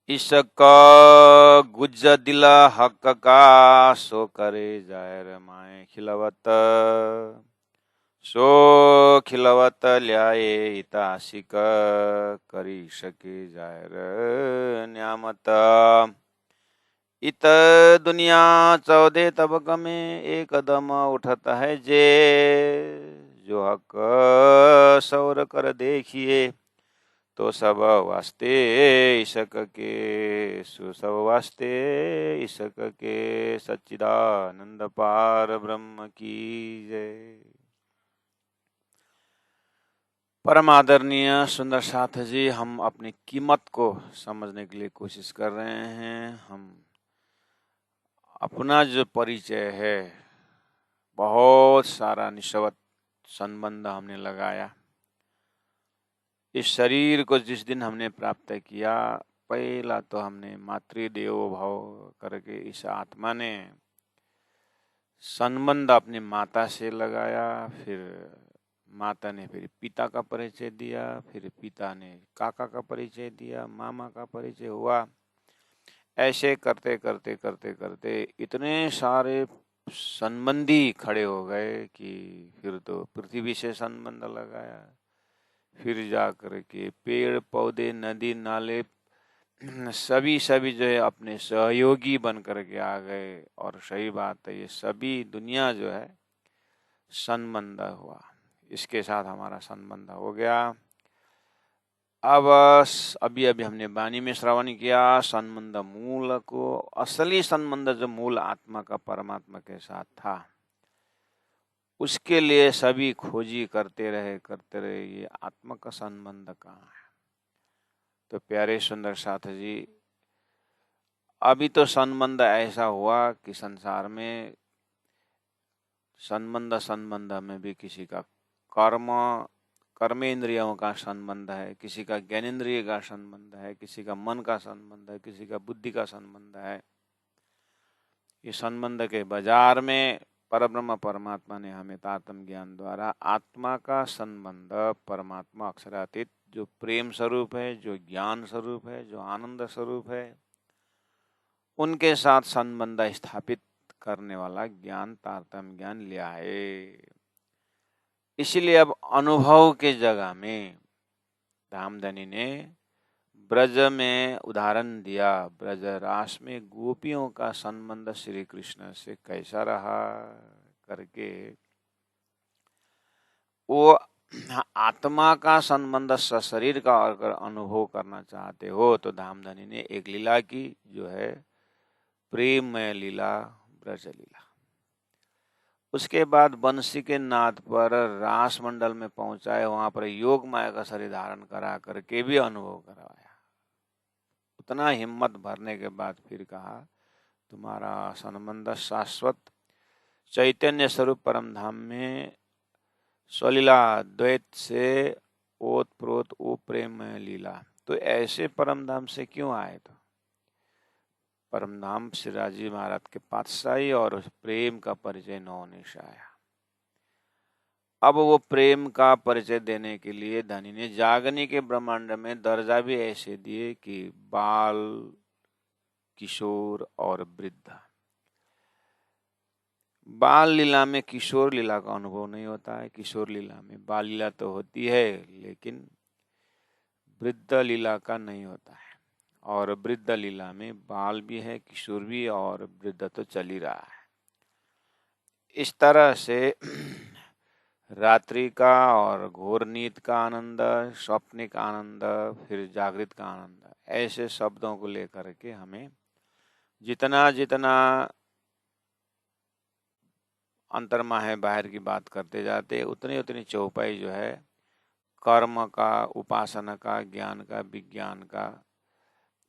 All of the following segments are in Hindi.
इशक गुज दिला हक का सो करे जायर माए खिलवत सो खिलवत ल्याए हिताशिक करी सके जायर न्यामत इत दुनिया चौदे तबक में एक कदम उठता है जे जो हक सौर कर देखिए तो सब वास्ते ईशक के सब वास्ते ईशक के सच्चिदानंद पार ब्रह्म की जय। परम आदरणीय सुंदर साथ जी, हम अपनी कीमत को समझने के लिए कोशिश कर रहे हैं। हम अपना जो परिचय है, बहुत सारा निस्वार्थ संबंध हमने लगाया। इस शरीर को जिस दिन हमने प्राप्त किया, पहला तो हमने मातृदेवो भव करके इस आत्मा ने संबंध अपनी माता से लगाया, फिर माता ने फिर पिता का परिचय दिया, फिर पिता ने काका का परिचय दिया, मामा का परिचय हुआ। ऐसे करते करते करते करते इतने सारे संबंधी खड़े हो गए कि फिर तो पृथ्वी से संबंध लगाया, फिर जा कर के पेड़ पौधे नदी नाले सभी जो है अपने सहयोगी बन कर के आ गए। और सही बात है, ये सभी दुनिया जो है संबंध हुआ, इसके साथ हमारा संबंध हो गया। अब अभी हमने वाणी में श्रवण किया, संबंध मूल को, असली संबंध जो मूल आत्मा का परमात्मा के साथ था, उसके लिए सभी खोजी करते रहे ये आत्मा का संबंध कहाँ है। तो प्यारे सुंदर साथ जी, अभी तो संबंध ऐसा हुआ कि संसार में संबंध में भी किसी का कर्मेंद्रियों का संबंध है, किसी का ज्ञानेंद्रिय का संबंध है, किसी का मन का संबंध है, किसी का बुद्धि का संबंध है। ये संबंध के बाजार में परब्रह्म परमात्मा ने हमें तारतम्य ज्ञान द्वारा आत्मा का संबंध परमात्मा अक्षरातीत जो प्रेम स्वरूप है, जो ज्ञान स्वरूप है, जो आनंद स्वरूप है, उनके साथ संबंध स्थापित करने वाला ज्ञान तारतम्य ज्ञान लिया है। इसलिए अब अनुभव के जगह में धामधनी ने ब्रज में उदाहरण दिया। ब्रज रास में गोपियों का संबंध श्री कृष्ण से कैसा रहा करके, वो आत्मा का संबंध सशरीर का अगर अनुभव करना चाहते हो तो धामधनी ने एक लीला की, जो है प्रेममय लीला, ब्रज लीला। उसके बाद बंसी के नाद पर रास मंडल में पहुंचाए, वहां पर योग माया का शरीर धारण करा करके भी अनुभव करवाया। उतना हिम्मत भरने के बाद फिर कहा, तुम्हारा संबंध शाश्वत चैतन्य स्वरूप परम धाम में स्वलीला द्वैत से ओत प्रोत ओ प्रेम लीला। तो ऐसे परम धाम से क्यों आए? तो परम धाम श्रीराजी महाराज के पातशाही और उस प्रेम का परिचय न होने से आया। अब वो प्रेम का परिचय देने के लिए धनी ने जागनी के ब्रह्मांड में दर्जा भी ऐसे दिए कि बाल, किशोर और वृद्ध। बाल लीला में किशोर लीला का अनुभव नहीं होता है, किशोर लीला में बाल लीला तो होती है लेकिन वृद्ध लीला का नहीं होता है। और वृद्ध लीला में बाल भी है, किशोर भी, और वृद्ध तो चल ही रहा है। इस तरह से रात्रि का और घोर नींद का आनंद, स्वप्निक आनंद, फिर जागृत का आनंद, ऐसे शब्दों को लेकर के हमें जितना जितना अंतर्मा है बाहर की बात करते जाते, उतनी उतनी चौपाई जो है कर्म का, उपासना का, ज्ञान का, विज्ञान का,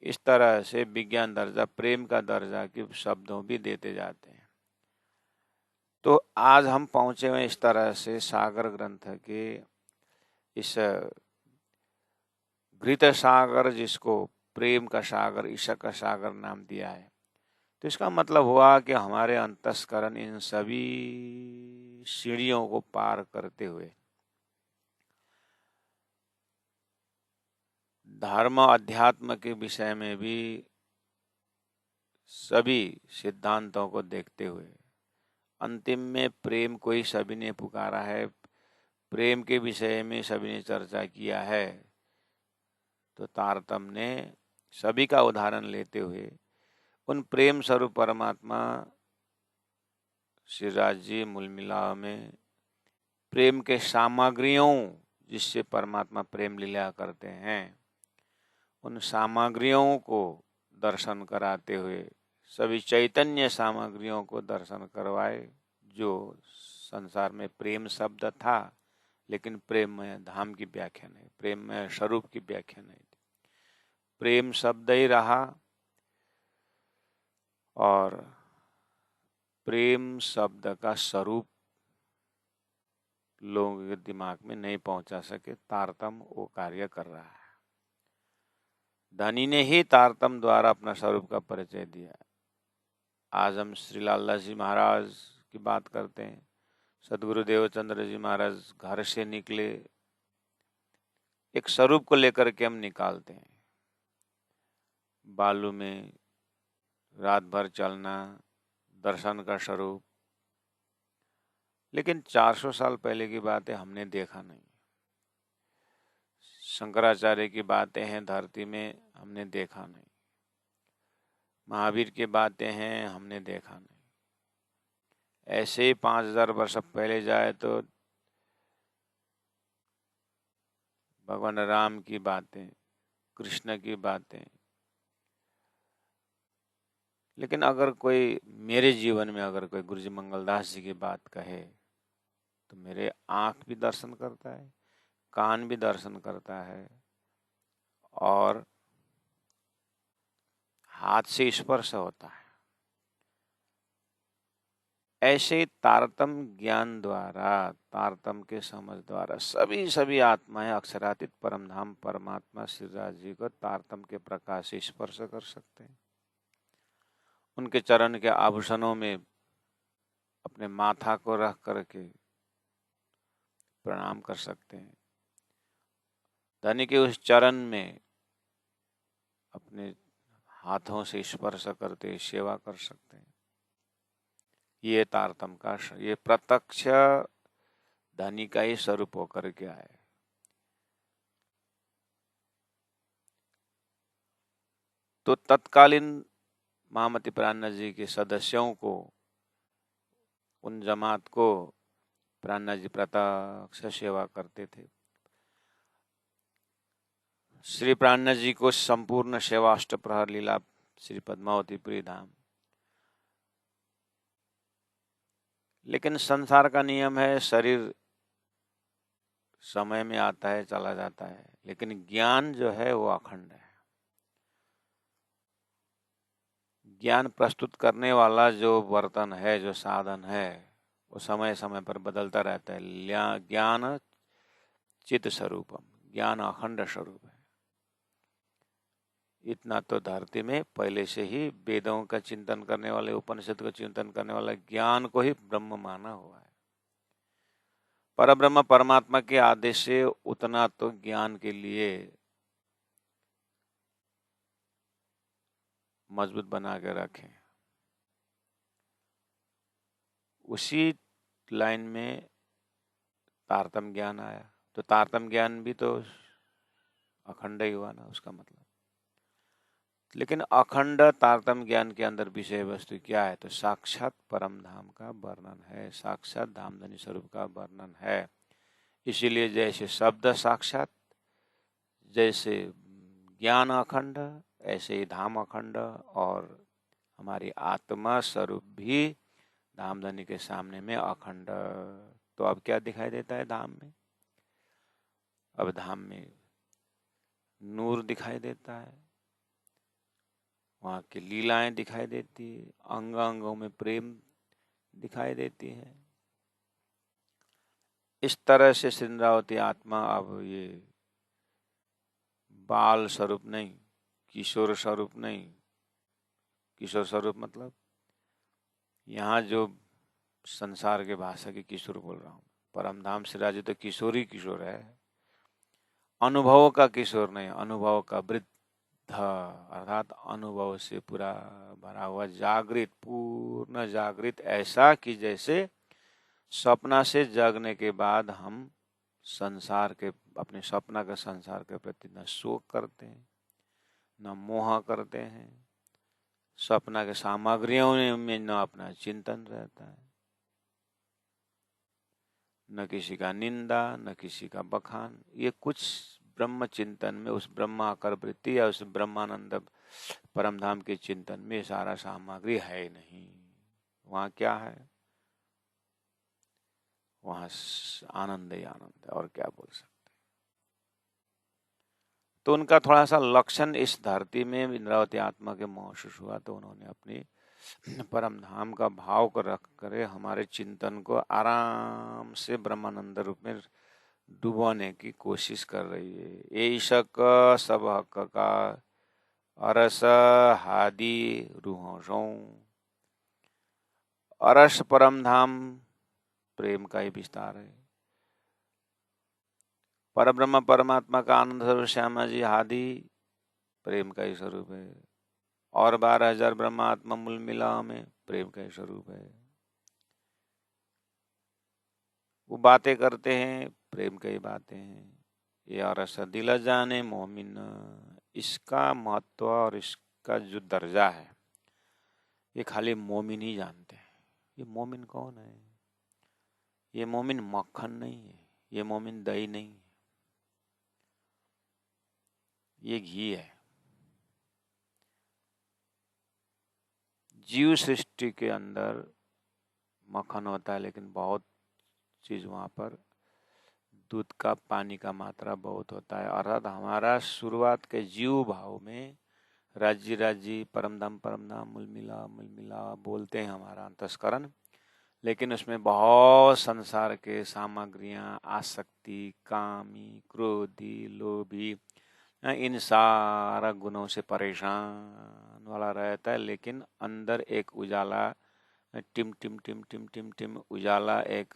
इस तरह से विज्ञान दर्जा, प्रेम का दर्जा के शब्दों भी देते जाते हैं। तो आज हम पहुंचे हुए इस तरह से सागर ग्रंथ के इस घृत सागर, जिसको प्रेम का सागर, ईशा का सागर नाम दिया है। तो इसका मतलब हुआ कि हमारे अंतस्करण इन सभी सीढ़ियों को पार करते हुए धर्म अध्यात्म के विषय में भी सभी सिद्धांतों को देखते हुए अंतिम में प्रेम को ही सभी ने पुकारा है, प्रेम के विषय में सभी ने चर्चा किया है। तो तारतम्य ने सभी का उदाहरण लेते हुए उन प्रेम स्वरूप परमात्मा श्रीराज जी मूल मिलाव में प्रेम के सामग्रियों जिससे परमात्मा प्रेम लीला करते हैं उन सामग्रियों को दर्शन कराते हुए सभी चैतन्य सामग्रियों को दर्शन करवाए। जो संसार में प्रेम शब्द था लेकिन प्रेममय धाम की व्याख्या नहीं, प्रेममय स्वरूप की व्याख्या नहीं थी, प्रेम शब्द ही रहा और प्रेम शब्द का स्वरूप लोगों के दिमाग में नहीं पहुंचा सके। तारतम्य वो कार्य कर रहा है। धनी ने ही तारतम्य द्वारा अपना स्वरूप का परिचय दिया। आज हम श्री लालदास जी महाराज की बात करते हैं। सदगुरु देवचंद्र जी महाराज घर से निकले, एक स्वरूप को लेकर के हम निकालते हैं। बालू में रात भर चलना, दर्शन का स्वरूप, लेकिन 400 साल पहले की बातें हमने देखा नहीं। शंकराचार्य की बातें हैं धरती में, हमने देखा नहीं। महावीर की बातें हैं, हमने देखा नहीं। ऐसे ही 5000 वर्ष पहले जाए तो भगवान राम की बातें, कृष्ण की बातें, लेकिन अगर कोई मेरे जीवन में अगर कोई गुरुजी मंगलदास जी की बात कहे तो मेरे आँख भी दर्शन करता है, कान भी दर्शन करता है और हाथ से स्पर्श होता है। ऐसे तारतम्य ज्ञान द्वारा, तारतम्य के समझ द्वारा सभी आत्माएं अक्षरातीत परमधाम परमात्मा श्रीराज जी को तारतम्य के प्रकाश से स्पर्श कर सकते हैं। उनके चरण के आभूषणों में अपने माथा को रख करके प्रणाम कर सकते हैं। धनी के उस चरण में अपने हाथों से स्पर्श करते सेवा कर सकते हैं। ये तारतम्य का, ये प्रत्यक्ष धनी का ही स्वरूप होकर के आए। तो तत्कालीन महामती प्राणनाथ जी के सदस्यों को, उन जमात को प्राणनाथ जी प्रत्यक्ष सेवा करते थे। श्री प्राणनाथ जी को संपूर्ण सेवा अष्टप्रहर लीला श्री पद्मावतीपुरी धाम। लेकिन संसार का नियम है, शरीर समय में आता है चला जाता है, लेकिन ज्ञान जो है वो अखंड है। ज्ञान प्रस्तुत करने वाला जो बर्तन है, जो साधन है, वो समय समय पर बदलता रहता है। ज्ञान चित स्वरूपम, ज्ञान अखंड स्वरूप है। इतना तो धरती में पहले से ही वेदों का चिंतन करने वाले, उपनिषद का चिंतन करने वाले ज्ञान को ही ब्रह्म माना हुआ है। परब्रह्म परमात्मा के आदेश से उतना तो ज्ञान के लिए मजबूत बना के रखें। उसी लाइन में तारतम्य ज्ञान आया, तो तारतम्य ज्ञान भी तो अखंड ही हुआ ना उसका मतलब। लेकिन अखंड तारतम्य ज्ञान के अंदर विषय वस्तु क्या है? तो साक्षात परम धाम का वर्णन है, साक्षात धामधनी स्वरूप का वर्णन है। इसीलिए जैसे शब्द साक्षात, जैसे ज्ञान अखंड, ऐसे ही धाम अखंड और हमारी आत्मा स्वरूप भी धामधनी के सामने में अखंड। तो अब क्या दिखाई देता है धाम में? अब धाम में नूर दिखाई देता है, वहाँ की लीलाएं दिखाई देती है, अंग अंगों में प्रेम दिखाई देती है। इस तरह से सिंद्रावती आत्मा अब ये बाल स्वरूप नहीं, किशोर स्वरूप नहीं। किशोर स्वरूप मतलब यहाँ जो संसार के भाषा की किशोर बोल रहा हूँ, परमधाम श्रीराज तो किशोर ही किशोर है। अनुभव का किशोर नहीं, अनुभव का वृद्ध, अर्थात अनुभव से पूरा भरा हुआ जागृत, पूर्ण जागृत, ऐसा कि जैसे सपना से जागने के बाद हम संसार के, अपने सपना के संसार के प्रति न शोक करते हैं, न मोह करते हैं, सपना के सामग्रियों में न अपना चिंतन रहता है, न किसी का निंदा, न किसी का बखान। ये कुछ ब्रह्म चिंतन में, उस ब्रह्माकार वृत्ति या उस ब्रह्मानंद परमधाम के चिंतन में सारा सामग्री है ही नहीं। वहाँ क्या है? वहाँ आनंद ही आनंद है, और क्या बोल सकते। तो उनका थोड़ा सा लक्षण इस धरती में इंद्रावती आत्मा के महसूस हुआ, तो उन्होंने अपनी परम धाम का भाव को रख कर हमारे चिंतन को आराम से ब्रह्मानंद रूप में डुबोने की कोशिश कर रही है। ईशक सब हक का अरस हादी रूहों, अरस परम धाम प्रेम का ही विस्तार है। परब्रह्म परमात्मा का आनंद स्वरूप श्यामा जी हादी प्रेम का ही स्वरूप है, और 12,000 ब्रह्मात्मा मूल मिला में प्रेम का ही स्वरूप है। वो बातें करते हैं, प्रेम की बातें हैं। ये और दिल जाने मोमिन, इसका महत्व और इसका जो दर्जा है ये खाली मोमिन ही जानते हैं। ये मोमिन कौन है? ये मोमिन मक्खन नहीं है, ये मोमिन दही नहीं है, ये घी है। जीव सृष्टि के अंदर मक्खन होता है, लेकिन बहुत चीज वहाँ पर दूध का, पानी का मात्रा बहुत होता है। अर्थात हमारा शुरुआत के जीव भाव में राज्य राज्य परमधाम मूल मिला बोलते हैं हमारा अंतस्करण, लेकिन उसमें बहुत संसार के सामग्रियां, आसक्ति, कामी, क्रोधी, लोभी, इन सारा गुणों से परेशान वाला रहता है। लेकिन अंदर एक उजाला, टिम टिम टिम टिम टिम टिम उजाला एक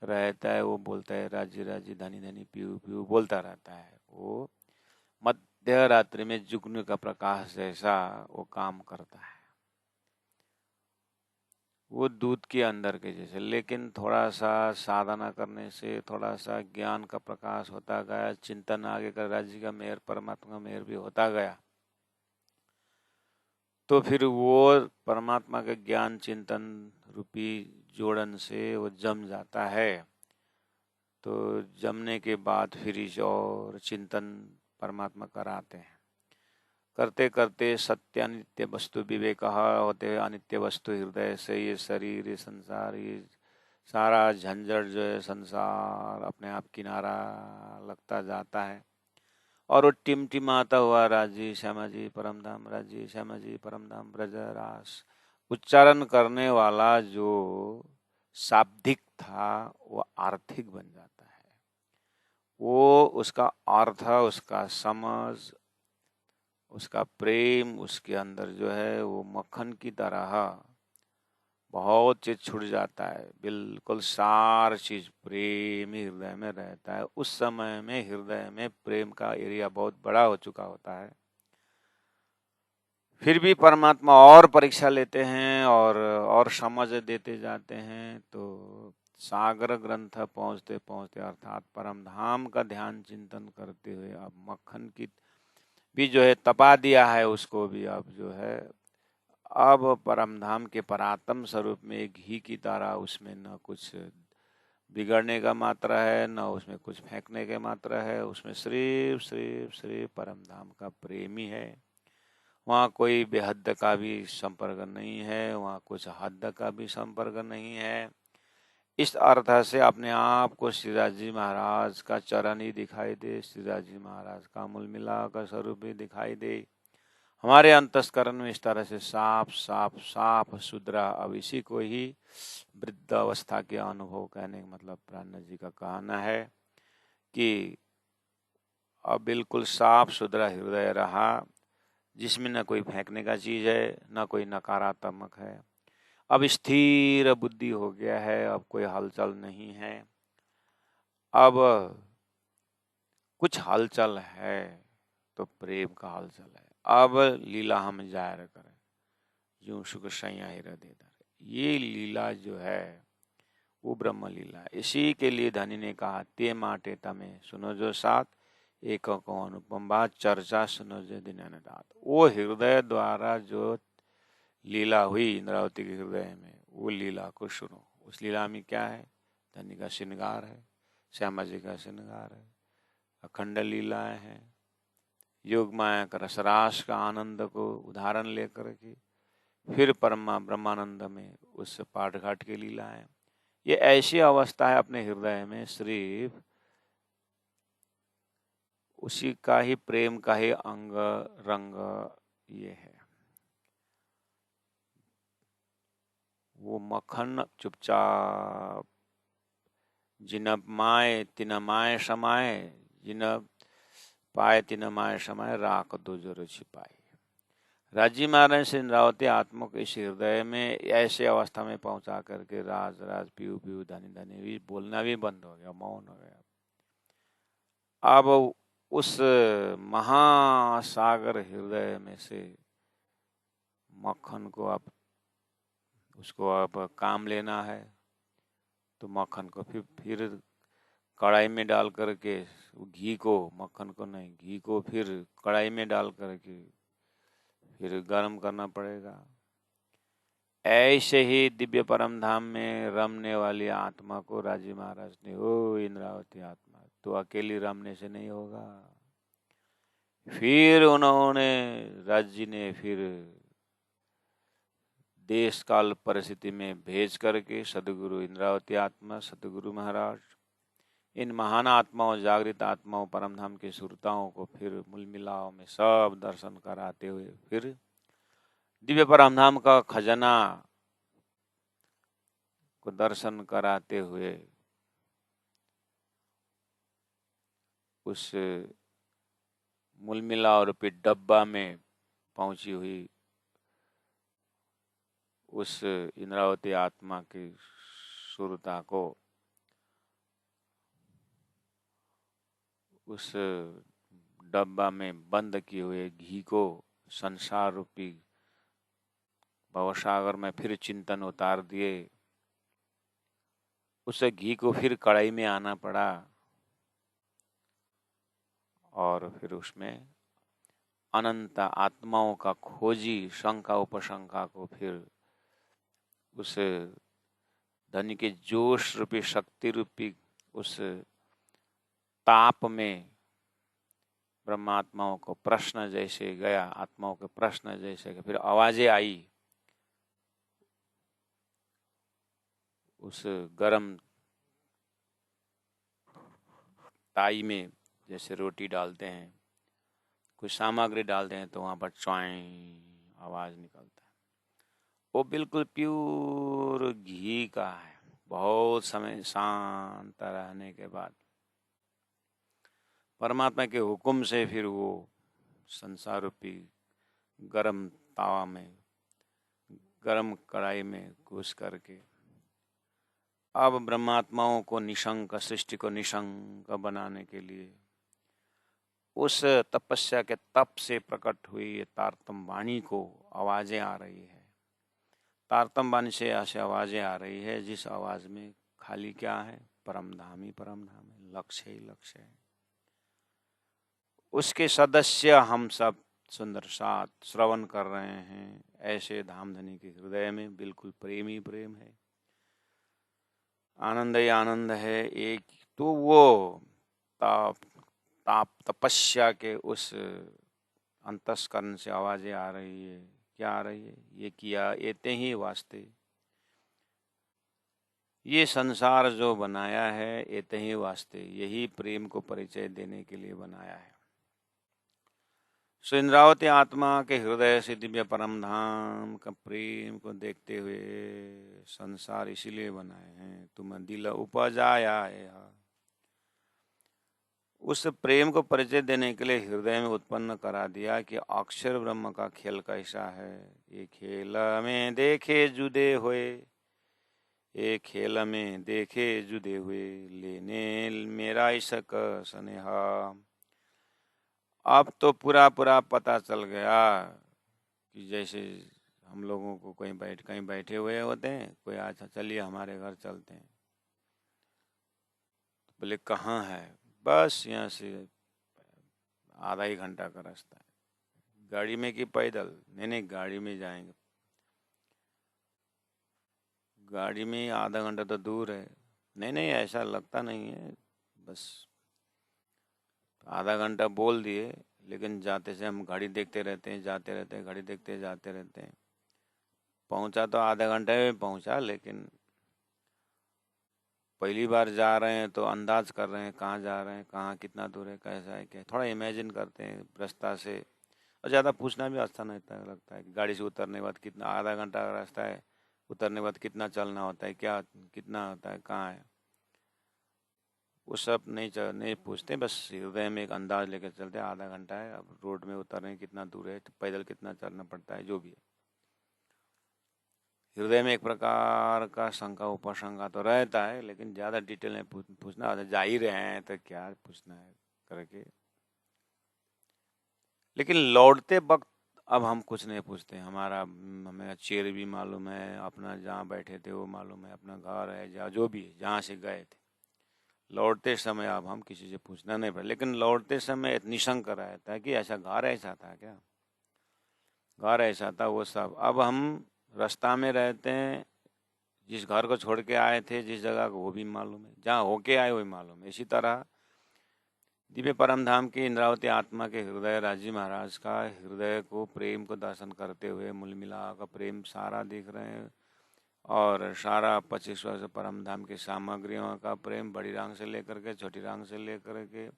रहता है। वो बोलता है राज्य राज्य धनी धनी पीऊ पीऊ बोलता रहता है। वो मध्य रात्रि में जुगनू का प्रकाश जैसा वो काम करता है, वो दूध के अंदर के जैसे। लेकिन थोड़ा सा साधना करने से थोड़ा सा ज्ञान का प्रकाश होता गया, चिंतन आगे कर राज्य का मेहर, परमात्मा का मेहर भी होता गया, तो फिर वो परमात्मा के ज्ञान चिंतन रूपी जोड़न से वो जम जाता है। तो जमने के बाद फिर इस और चिंतन परमात्मा कराते हैं। करते करते सत्य अनित्य वस्तु विवेक होते हुए अनित्य वस्तु हृदय से ये शरीर, ये संसार, ये सारा झंझट जो है संसार अपने आप किनारा लगता जाता है। और वो टिमटिमाता हुआ राजी श्यामा जी परमधाम, राजी श्यामा जी परमधाम ब्रज रास उच्चारण करने वाला जो शाब्दिक था वो आर्थिक बन जाता है। वो उसका अर्थ, उसका समझ, उसका प्रेम उसके अंदर जो है वो मक्खन की तरह बहुत चीज छूट जाता है। बिल्कुल सार चीज प्रेम ही हृदय में रहता है। उस समय में हृदय में प्रेम का एरिया बहुत बड़ा हो चुका होता है। फिर भी परमात्मा और परीक्षा लेते हैं और समझ देते जाते हैं। तो सागर ग्रंथ पहुंचते पहुंचते अर्थात परम धाम का ध्यान चिंतन करते हुए अब मक्खन की भी जो है तपा दिया है उसको भी। अब जो है अब परमधाम के परात्म स्वरूप में घी की तरह उसमें न कुछ बिगड़ने का मात्रा है, न उसमें कुछ फेंकने के मात्रा है। उसमें सिर्फ सिर्फ सिर्फ परमधाम का प्रेम ही है। वहाँ कोई बेहद का भी संपर्क नहीं है, वहाँ कुछ हद का भी संपर्क नहीं है। इस अर्थ से अपने आप को श्रीराज जी महाराज का चरण ही दिखाई दे, श्रीराज जी महाराज का मूल मिला का स्वरूप भी दिखाई दे। हमारे अंतस्करण में इस तरह से साफ साफ साफ सुधरा। अब इसी को ही वृद्ध अवस्था के अनुभव कहने का मतलब प्राण जी का कहना है कि अब बिल्कुल साफ सुधरा हृदय रहा, जिसमें न कोई फेंकने का चीज है, न कोई नकारात्मक है। अब स्थिर बुद्धि हो गया है, अब कोई हलचल नहीं है। अब कुछ हलचल है तो प्रेम का हलचल है। अब लीला हम जाहिर करें, यूं सुख सैया हृदय धरे। ये लीला जो है वो ब्रह्म लीला है। इसी के लिए धनी ने कहा, ते माटे तमे सुनो जो साथ, एक को अनुपम बात चर्चा सुनो जो दिन रात। वो हृदय द्वारा जो लीला हुई इंद्रावती के हृदय में, वो लीला को सुनो। उस लीला में क्या है? धनी का श्रृंगार है, श्यामा जी का श्रृंगार है, अखंड लीलाएं हैं, योग माया का रसरास का आनंद को उदाहरण लेकर के फिर परमा ब्रह्मानंद में उस पाठ घाट की लीलाएं। ये ऐसी अवस्था है अपने हृदय में, सिर्फ उसी का ही प्रेम का ही अंग रंग ये है। वो मक्खन चुपचाप जिन माए तिन माए समाए, जिन पाए तिन माए समाए, राख दो जो छिपाए। राजी महाराज से इंद्रावती आत्मा को इस हृदय में ऐसी अवस्था में पहुंचा करके राज राज पीऊ पीऊ धनी धनी भी बोलना भी बंद हो गया, मौन हो गया। अब उस महासागर हृदय में से मक्खन को अब उसको अब काम लेना है, तो मक्खन को फिर कढ़ाई में डाल करके घी को, मक्खन को नहीं, घी को फिर कढ़ाई में डाल करके फिर गर्म करना पड़ेगा। ऐसे ही दिव्य परम धाम में रमने वाली आत्मा को राजी महाराज ने, ओ इंद्रावती आत्मा, तो अकेली रमने से नहीं होगा। फिर उन्होंने, राजी ने फिर देश काल परिस्थिति में भेज करके सदगुरु इंद्रावती आत्मा, सदगुरु महाराज, इन महान आत्माओं, जागृत आत्माओं, परमधाम के सुरताओं को फिर मूल मिलाव में सब दर्शन कराते हुए फिर दिव्य परमधाम का खजाना को दर्शन कराते हुए उस मूल मिलाव रूपी डब्बा में पहुंची हुई उस इंद्रावती आत्मा की सुरता को उस डब्बा में बंद किए हुए घी को संसार रूपी भवसागर में फिर चिंतन उतार दिए। उस घी को फिर कढ़ाई में आना पड़ा और फिर उसमें अनंत आत्माओं का खोजी शंका उपशंका को फिर उस धनी के जोश रूपी शक्ति रूपी उस ताप में ब्रह्मात्माओं को प्रश्न जैसे गया, आत्माओं के प्रश्न जैसे गया, फिर आवाजें आई उस गरम ताई में, जैसे रोटी डालते हैं, कुछ सामग्री डालते हैं तो वहां पर च्वाई आवाज निकलता है। वो बिल्कुल प्योर घी का है। बहुत समय शांत रहने के बाद परमात्मा के हुक्म से फिर वो संसार रूपी गरम तावा में, गरम कढ़ाई में घुस करके अब ब्रह्मात्माओं को निशंक, सृष्टि को निशंक बनाने के लिए उस तपस्या के तप से प्रकट हुई ये तारतम वाणी को आवाजें आ रही है। तारतम वाणी से ऐसे आवाजें आ रही है जिस आवाज में खाली क्या है? परमधाम ही परमधाम है, लक्ष्य ही लक्ष्य है। उसके सदस्य हम सब सुंदर साथ श्रवण कर रहे हैं। ऐसे धामधनी के हृदय में बिल्कुल प्रेम ही प्रेम है, आनंद ही आनंद है। एक तो वो ताप तपस्या के उस अंतस्करण से आवाजें आ रही है। क्या आ रही है? ये किया एते ही वास्ते, ये संसार जो बनाया है एते ही वास्ते, यही प्रेम को परिचय देने के लिए बनाया है। सो इंद्रावती आत्मा के हृदय से दिव्य परम धाम का प्रेम को देखते हुए संसार इसीलिए बनाए हैं, तुम दिल उपजाया है। उस प्रेम को परिचय देने के लिए हृदय में उत्पन्न करा दिया कि अक्षर ब्रह्म का खेल कैसा है। ये खेल में देखे जुदे हुए, ये खेल में देखे जुदे हुए, लेने मेरा इसक स्नेहा। अब तो पूरा पूरा पता चल गया कि जैसे हम लोगों को कहीं बैठे हुए होते हैं, कोई अच्छा चलिए हमारे घर चलते हैं, बोले कहाँ है, बस यहाँ से आधा ही घंटा का रास्ता है। गाड़ी में कि पैदल? नहीं नहीं, गाड़ी में जाएंगे। गाड़ी में आधा घंटा तो दूर है। नहीं नहीं, ऐसा लगता नहीं है, बस आधा घंटा बोल दिए, लेकिन जाते से हम घड़ी देखते रहते हैं, जाते रहते हैं, घड़ी देखते जाते रहते हैं। पहुंचा तो आधा घंटे में पहुंचा, लेकिन पहली बार जा रहे हैं तो अंदाज कर रहे हैं कहाँ जा रहे हैं, कहाँ कितना दूर है, कैसा है, क्या थोड़ा इमेजिन करते हैं रास्ता से। और ज़्यादा पूछना भी अच्छा नहीं लगता है कि गाड़ी से उतरने के बाद कितना, आधा घंटा का रास्ता है, उतरने के बाद कितना चलना होता है, क्या कितना होता है, कहाँ है, वो सब नहीं पूछते। बस हृदय में एक अंदाज लेकर चलते हैं, आधा घंटा है, अब रोड में उतरने कितना दूर है, तो पैदल कितना चलना पड़ता है, जो भी है। हृदय में एक प्रकार का शंका उपशंका तो रहता है, लेकिन ज़्यादा डिटेल में पूछना होता है, जा ही रहे हैं तो क्या पूछना है करके। लेकिन लौटते वक्त अब हम कुछ नहीं पूछते, हमें चेहरे भी मालूम है, अपना जहाँ बैठे थे वो मालूम है, अपना घर है जहाँ जो भी है जहाँ से गए थे। लौटते समय अब हम किसी से पूछना नहीं पड़ा, लेकिन लौटते समय एक निशंक रहता है कि ऐसा घर ऐसा था क्या, घर ऐसा था वो सब। अब हम रास्ता में रहते हैं, जिस घर को छोड़ के आए थे, जिस जगह को, वो भी मालूम है, जहाँ होके आए वही मालूम है। इसी तरह दिव्य परम धाम की इंद्रावती आत्मा के हृदय राजी महाराज का हृदय को प्रेम को दर्शन करते हुए मूल मिला का प्रेम सारा दिख रहे हैं, और सारा 25 वर्ष परम धाम की सामग्रियों का प्रेम, बड़ी रांग से लेकर के छोटी रांग से लेकर के,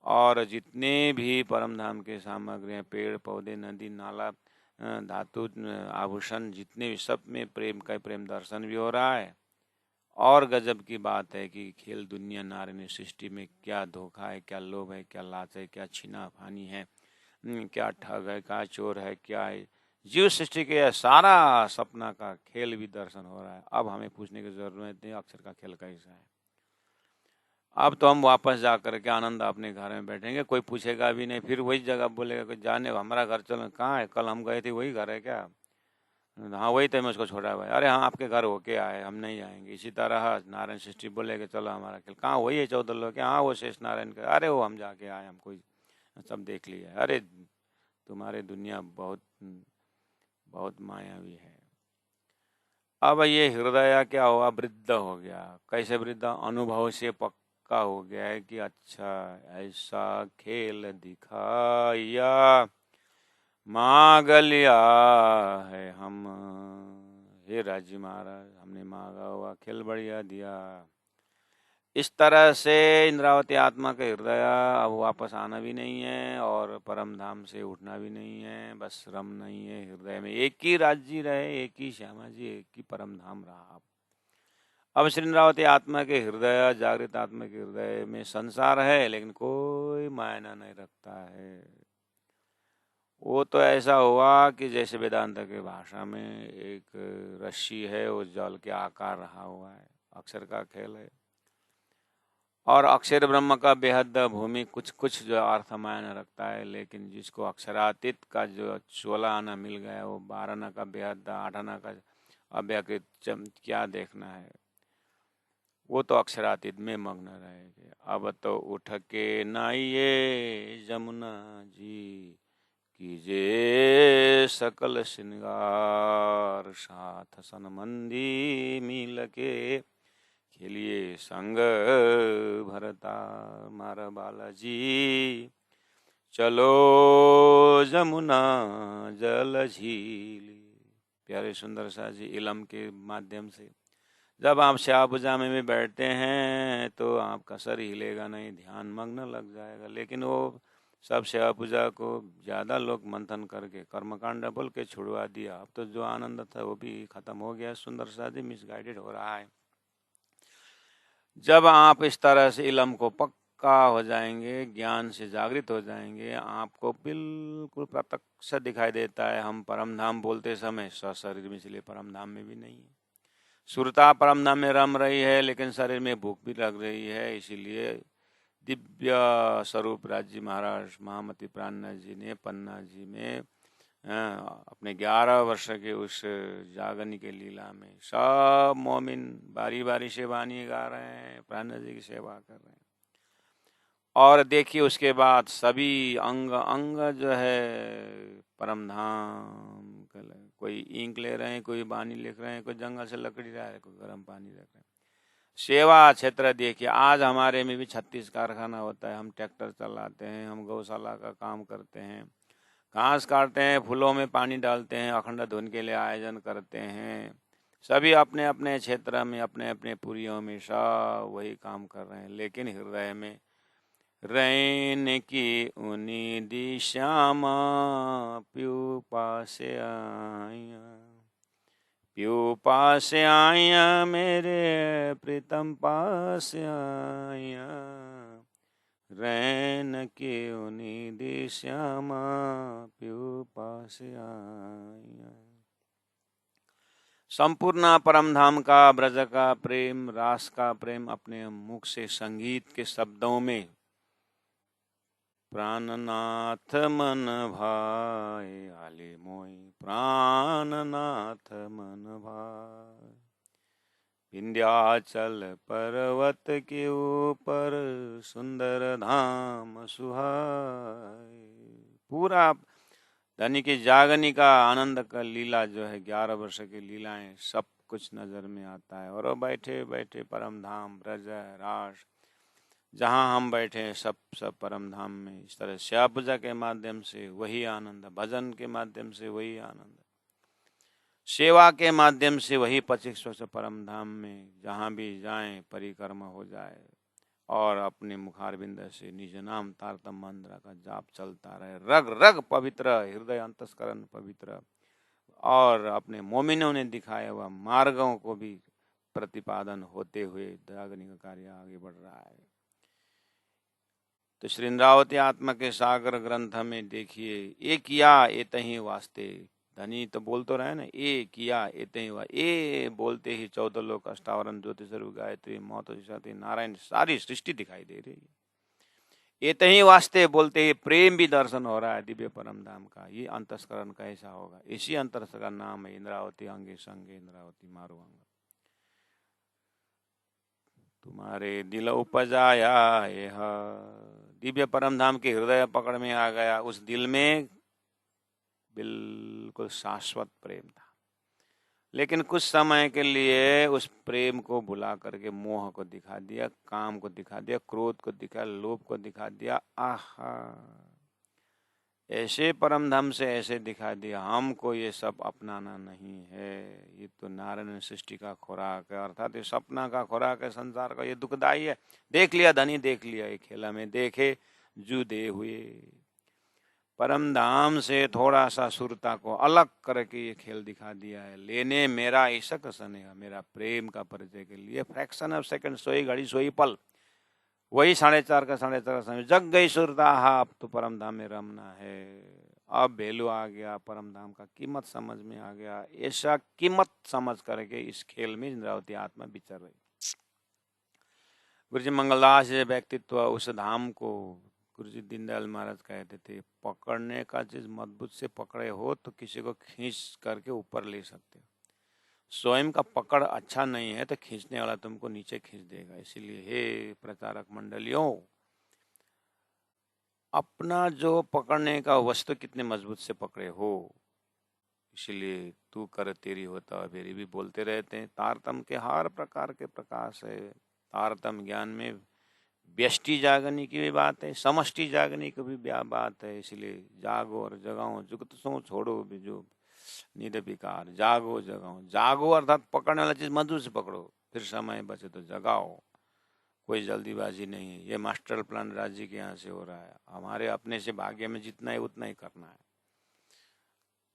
और जितने भी परम धाम के सामग्रियाँ, पेड़ पौधे, नदी नाला, धातु, आभूषण, जितने भी, सब में प्रेम का प्रेम दर्शन भी हो रहा है। और गजब की बात है कि खेल दुनिया नारायणी सृष्टि में क्या धोखा है, क्या लोभ है, क्या लाच है, क्या छीना फानी है, क्या ठग है, क्या चोर है, क्या है, जीव सृष्टि के सारा सपना का खेल भी दर्शन हो रहा है। अब हमें पूछने की जरूरत नहीं अक्षर का खेल कैसा है। अब तो हम वापस जा कर के आनंद अपने घर में बैठेंगे, कोई पूछेगा भी नहीं, फिर वही जगह बोलेगा कि जाने हमारा घर चलो, कहाँ है, कल हम गए थे वही घर है क्या? हाँ वही तो, मैं उसको छोड़ा भाई, अरे हाँ आपके घर होके आए, हम नहीं आएंगे। इसी तरह नारायण सृष्टि बोलेगे चलो हमारा खेल, कहाँ वही है 14 लोग, हाँ वो शेष नारायण का, अरे वो हम जाके आए, हम कोई सब देख लिया। अरे तुम्हारी दुनिया बहुत बहुत मायावी है। अब ये हृदय क्या हुआ, वृद्ध हो गया। कैसे वृद्ध? अनुभव से पक्का हो गया है कि अच्छा ऐसा खेल दिखाया, मांग लिया है हम, हे राजी महाराज हमने मांगा हुआ खेल बढ़िया दिया। इस तरह से इंद्रावती आत्मा के हृदय अब वापस आना भी नहीं है और परम धाम से उठना भी नहीं है, बस रम नहीं है हृदय में, एक ही राज्य रहे, एक ही श्यामा जी, एक ही परम धाम रहा। अब श्री इंद्रावती आत्मा के हृदय, जागृत आत्मा के हृदय में संसार है, लेकिन कोई मायना नहीं रखता है। वो तो ऐसा हुआ कि जैसे वेदांत के भाषा में एक रस्सी है, वो जल के आकार रहा हुआ है, अक्षर का खेल है। और अक्षर ब्रह्म का बेहद भूमि कुछ कुछ जो अर्थ मायने रखता है, लेकिन जिसको अक्षरातीत का जो 16 आना मिल गया, वो 12 आना का बेहद, 8 आना का अव्याकृत क्या देखना है, वो तो अक्षरातीत में मग्न रहेंगे। अब तो उठ के नाइए जमुना जी, कीजे सकल श्रृंगार, साथ सनमंदी मिल के खेलिए संग भरता मारा बालाजी, चलो जमुना जल झीली। प्यारे सुंदर सा जी इलम के माध्यम से जब आप श्याभुजा में भी बैठते हैं तो आपका सर हिलेगा नहीं, ध्यान मग्न लग जाएगा। लेकिन वो सब सेवा पूजा को ज़्यादा लोग मंथन करके कर्मकांड बोल के छुड़वा दिया। अब तो जो आनंद था वो भी खत्म हो गया, सुंदर सा जी मिसगाइडेड हो रहा है। जब आप इस तरह से इलम को पक्का हो जाएंगे, ज्ञान से जागृत हो जाएंगे, आपको बिल्कुल प्रत्यक्ष दिखाई देता है हम परम धाम बोलते समय सशरीर में, इसलिए परम धाम में भी नहीं है। सुरता परम धाम में रम रही है, लेकिन शरीर में भूख भी लग रही है, इसीलिए दिव्य स्वरूप राजी महाराज महामती प्राणनाथ जी ने पन्ना जी में अपने 11 वर्ष के उस जागनी के लीला में सब मोमिन बारी बारी से वाणी गा रहे हैं, प्राणनाथ जी की सेवा कर रहे हैं। और देखिए उसके बाद सभी अंग अंग जो है परम धाम, कोई इंक ले रहे हैं, कोई बानी लिख रहे हैं, कोई जंगल से लकड़ी ला रहे हैं, कोई गर्म पानी रख रहे हैं। सेवा क्षेत्र देखिए, आज हमारे में भी 36 कारखाना होता है, हम ट्रैक्टर चलाते हैं, हम गौशाला का काम करते हैं, घास काटते हैं, फूलों में पानी डालते हैं, अखंड धुन के लिए आयोजन करते हैं। सभी अपने अपने क्षेत्र में अपने अपने पुरियों में सब वही काम कर रहे हैं, लेकिन हृदय में रैन की उनी दी श्यामा प्यू पास आया, प्यू पास आया मेरे प्रीतम पास आया, रैन की उनी दी श्यामा प्यू पास आया। संपूर्ण परम धाम का, ब्रज का प्रेम, रास का प्रेम अपने मुख से संगीत के शब्दों में प्राणनाथ मन भाई आले मोई, प्राणनाथ मन भाई, विंध्याचल पर्वत के ऊपर सुंदर धाम सुहाई। पूरा धनी की जागनी का आनंद का लीला जो है, 11 वर्ष की लीलाएं सब कुछ नजर में आता है। और बैठे बैठे परम धाम ब्रज रास, जहाँ हम बैठे हैं सब परम धाम में, इस तरह श्या पूजा के माध्यम से वही आनंद, भजन के माध्यम से वही आनंद, सेवा के माध्यम से वही 25 वर्ष परम धाम में जहाँ भी जाएं परिक्रमा हो जाए और अपने मुखारबिंद से निज नाम तारतम मंत्र का जाप चलता रहे, रग रग पवित्र, हृदय अंतस्करण पवित्र, और अपने मोमिनों ने दिखाया हुआ मार्गों को भी प्रतिपादन होते हुए जागरण का कार्य आगे बढ़ रहा है। तो श्री इंद्रावती आत्मा के सागर ग्रंथ में देखिए, ए किया एतहि वास्ते, धनी तो बोल तो रहे ना, ए किया एतहि वा, ए बोलते ही 14 लोक, अष्टावरण, ज्योतिष, गायत्री, मौत, नारायण, सारी सृष्टि दिखाई दे रही है। एतहि वास्ते बोलते ही प्रेम भी दर्शन हो रहा है दिव्य परम धाम का। ये अंतस्करण कैसा होगा, इसी अंतस्करण का नाम है इंद्रावती अंगे संगे इंद्रावती मारो अंग। तुम्हारे दिल उपजाया यह, दिव्य परम धाम के हृदय पकड़ में आ गया। उस दिल में बिल्कुल शाश्वत प्रेम था, लेकिन कुछ समय के लिए उस प्रेम को भुला करके मोह को दिखा दिया, काम को दिखा दिया, क्रोध को दिखा, लोभ को दिखा दिया। आहा, ऐसे परम धाम से ऐसे दिखा दिया, हमको ये सब अपनाना नहीं है, ये तो नारायण सृष्टि का खुराक है, अर्थात ये सपना का खुराक है, संसार का, ये दुखदाई है। देख लिया धनी, देख लिया, ये खेला में देखे जुदे हुए। परम धाम से थोड़ा सा सुरता को अलग करके ये खेल दिखा दिया है। लेने मेरा ईशक स्नेह, मेरा प्रेम का परिचय के लिए फ्रैक्शन ऑफ सेकंड, सोई घड़ी सोई पल, वही 4:30 का समय, जग गई सुरता, हा अब तो परम धाम में रमना है। अब वैल्यू आ गया, परम धाम का कीमत समझ में आ गया। ऐसा कीमत समझ करके इस खेल में इंद्रावती आत्मा विचर रही। गुरु जी मंगलदास जी व्यक्तित्व, उस धाम को गुरु जी दीनदयाल महाराज कहते थे, पकड़ने का चीज मजबूत से पकड़े हो तो किसी को खींच करके ऊपर ले सकते हो, स्वयं का पकड़ अच्छा नहीं है तो खींचने वाला तुमको नीचे खींच देगा। इसीलिए हे प्रचारक मंडलियों, अपना जो पकड़ने का वस्तु कितने मजबूत से पकड़े हो, इसीलिए तू कर तेरी होता मेरी भी बोलते रहते हैं। तारतम के हर प्रकार के प्रकाश है। तारतम ज्ञान में व्यष्टि जागने की भी बात है, समष्टि जागने की भी बात है। इसलिए जागो और जगाओ, जुगत सो छोड़ो भी जो निरविकार, जागो जगाओ। जागो अर्थात पकड़ने वाला चीज मधुर से पकड़ो, फिर समय बचे तो जगाओ, कोई जल्दीबाजी नहीं है। ये मास्टर प्लान राज्य के यहाँ से हो रहा है, हमारे अपने से भाग्य में जितना है उतना ही करना है।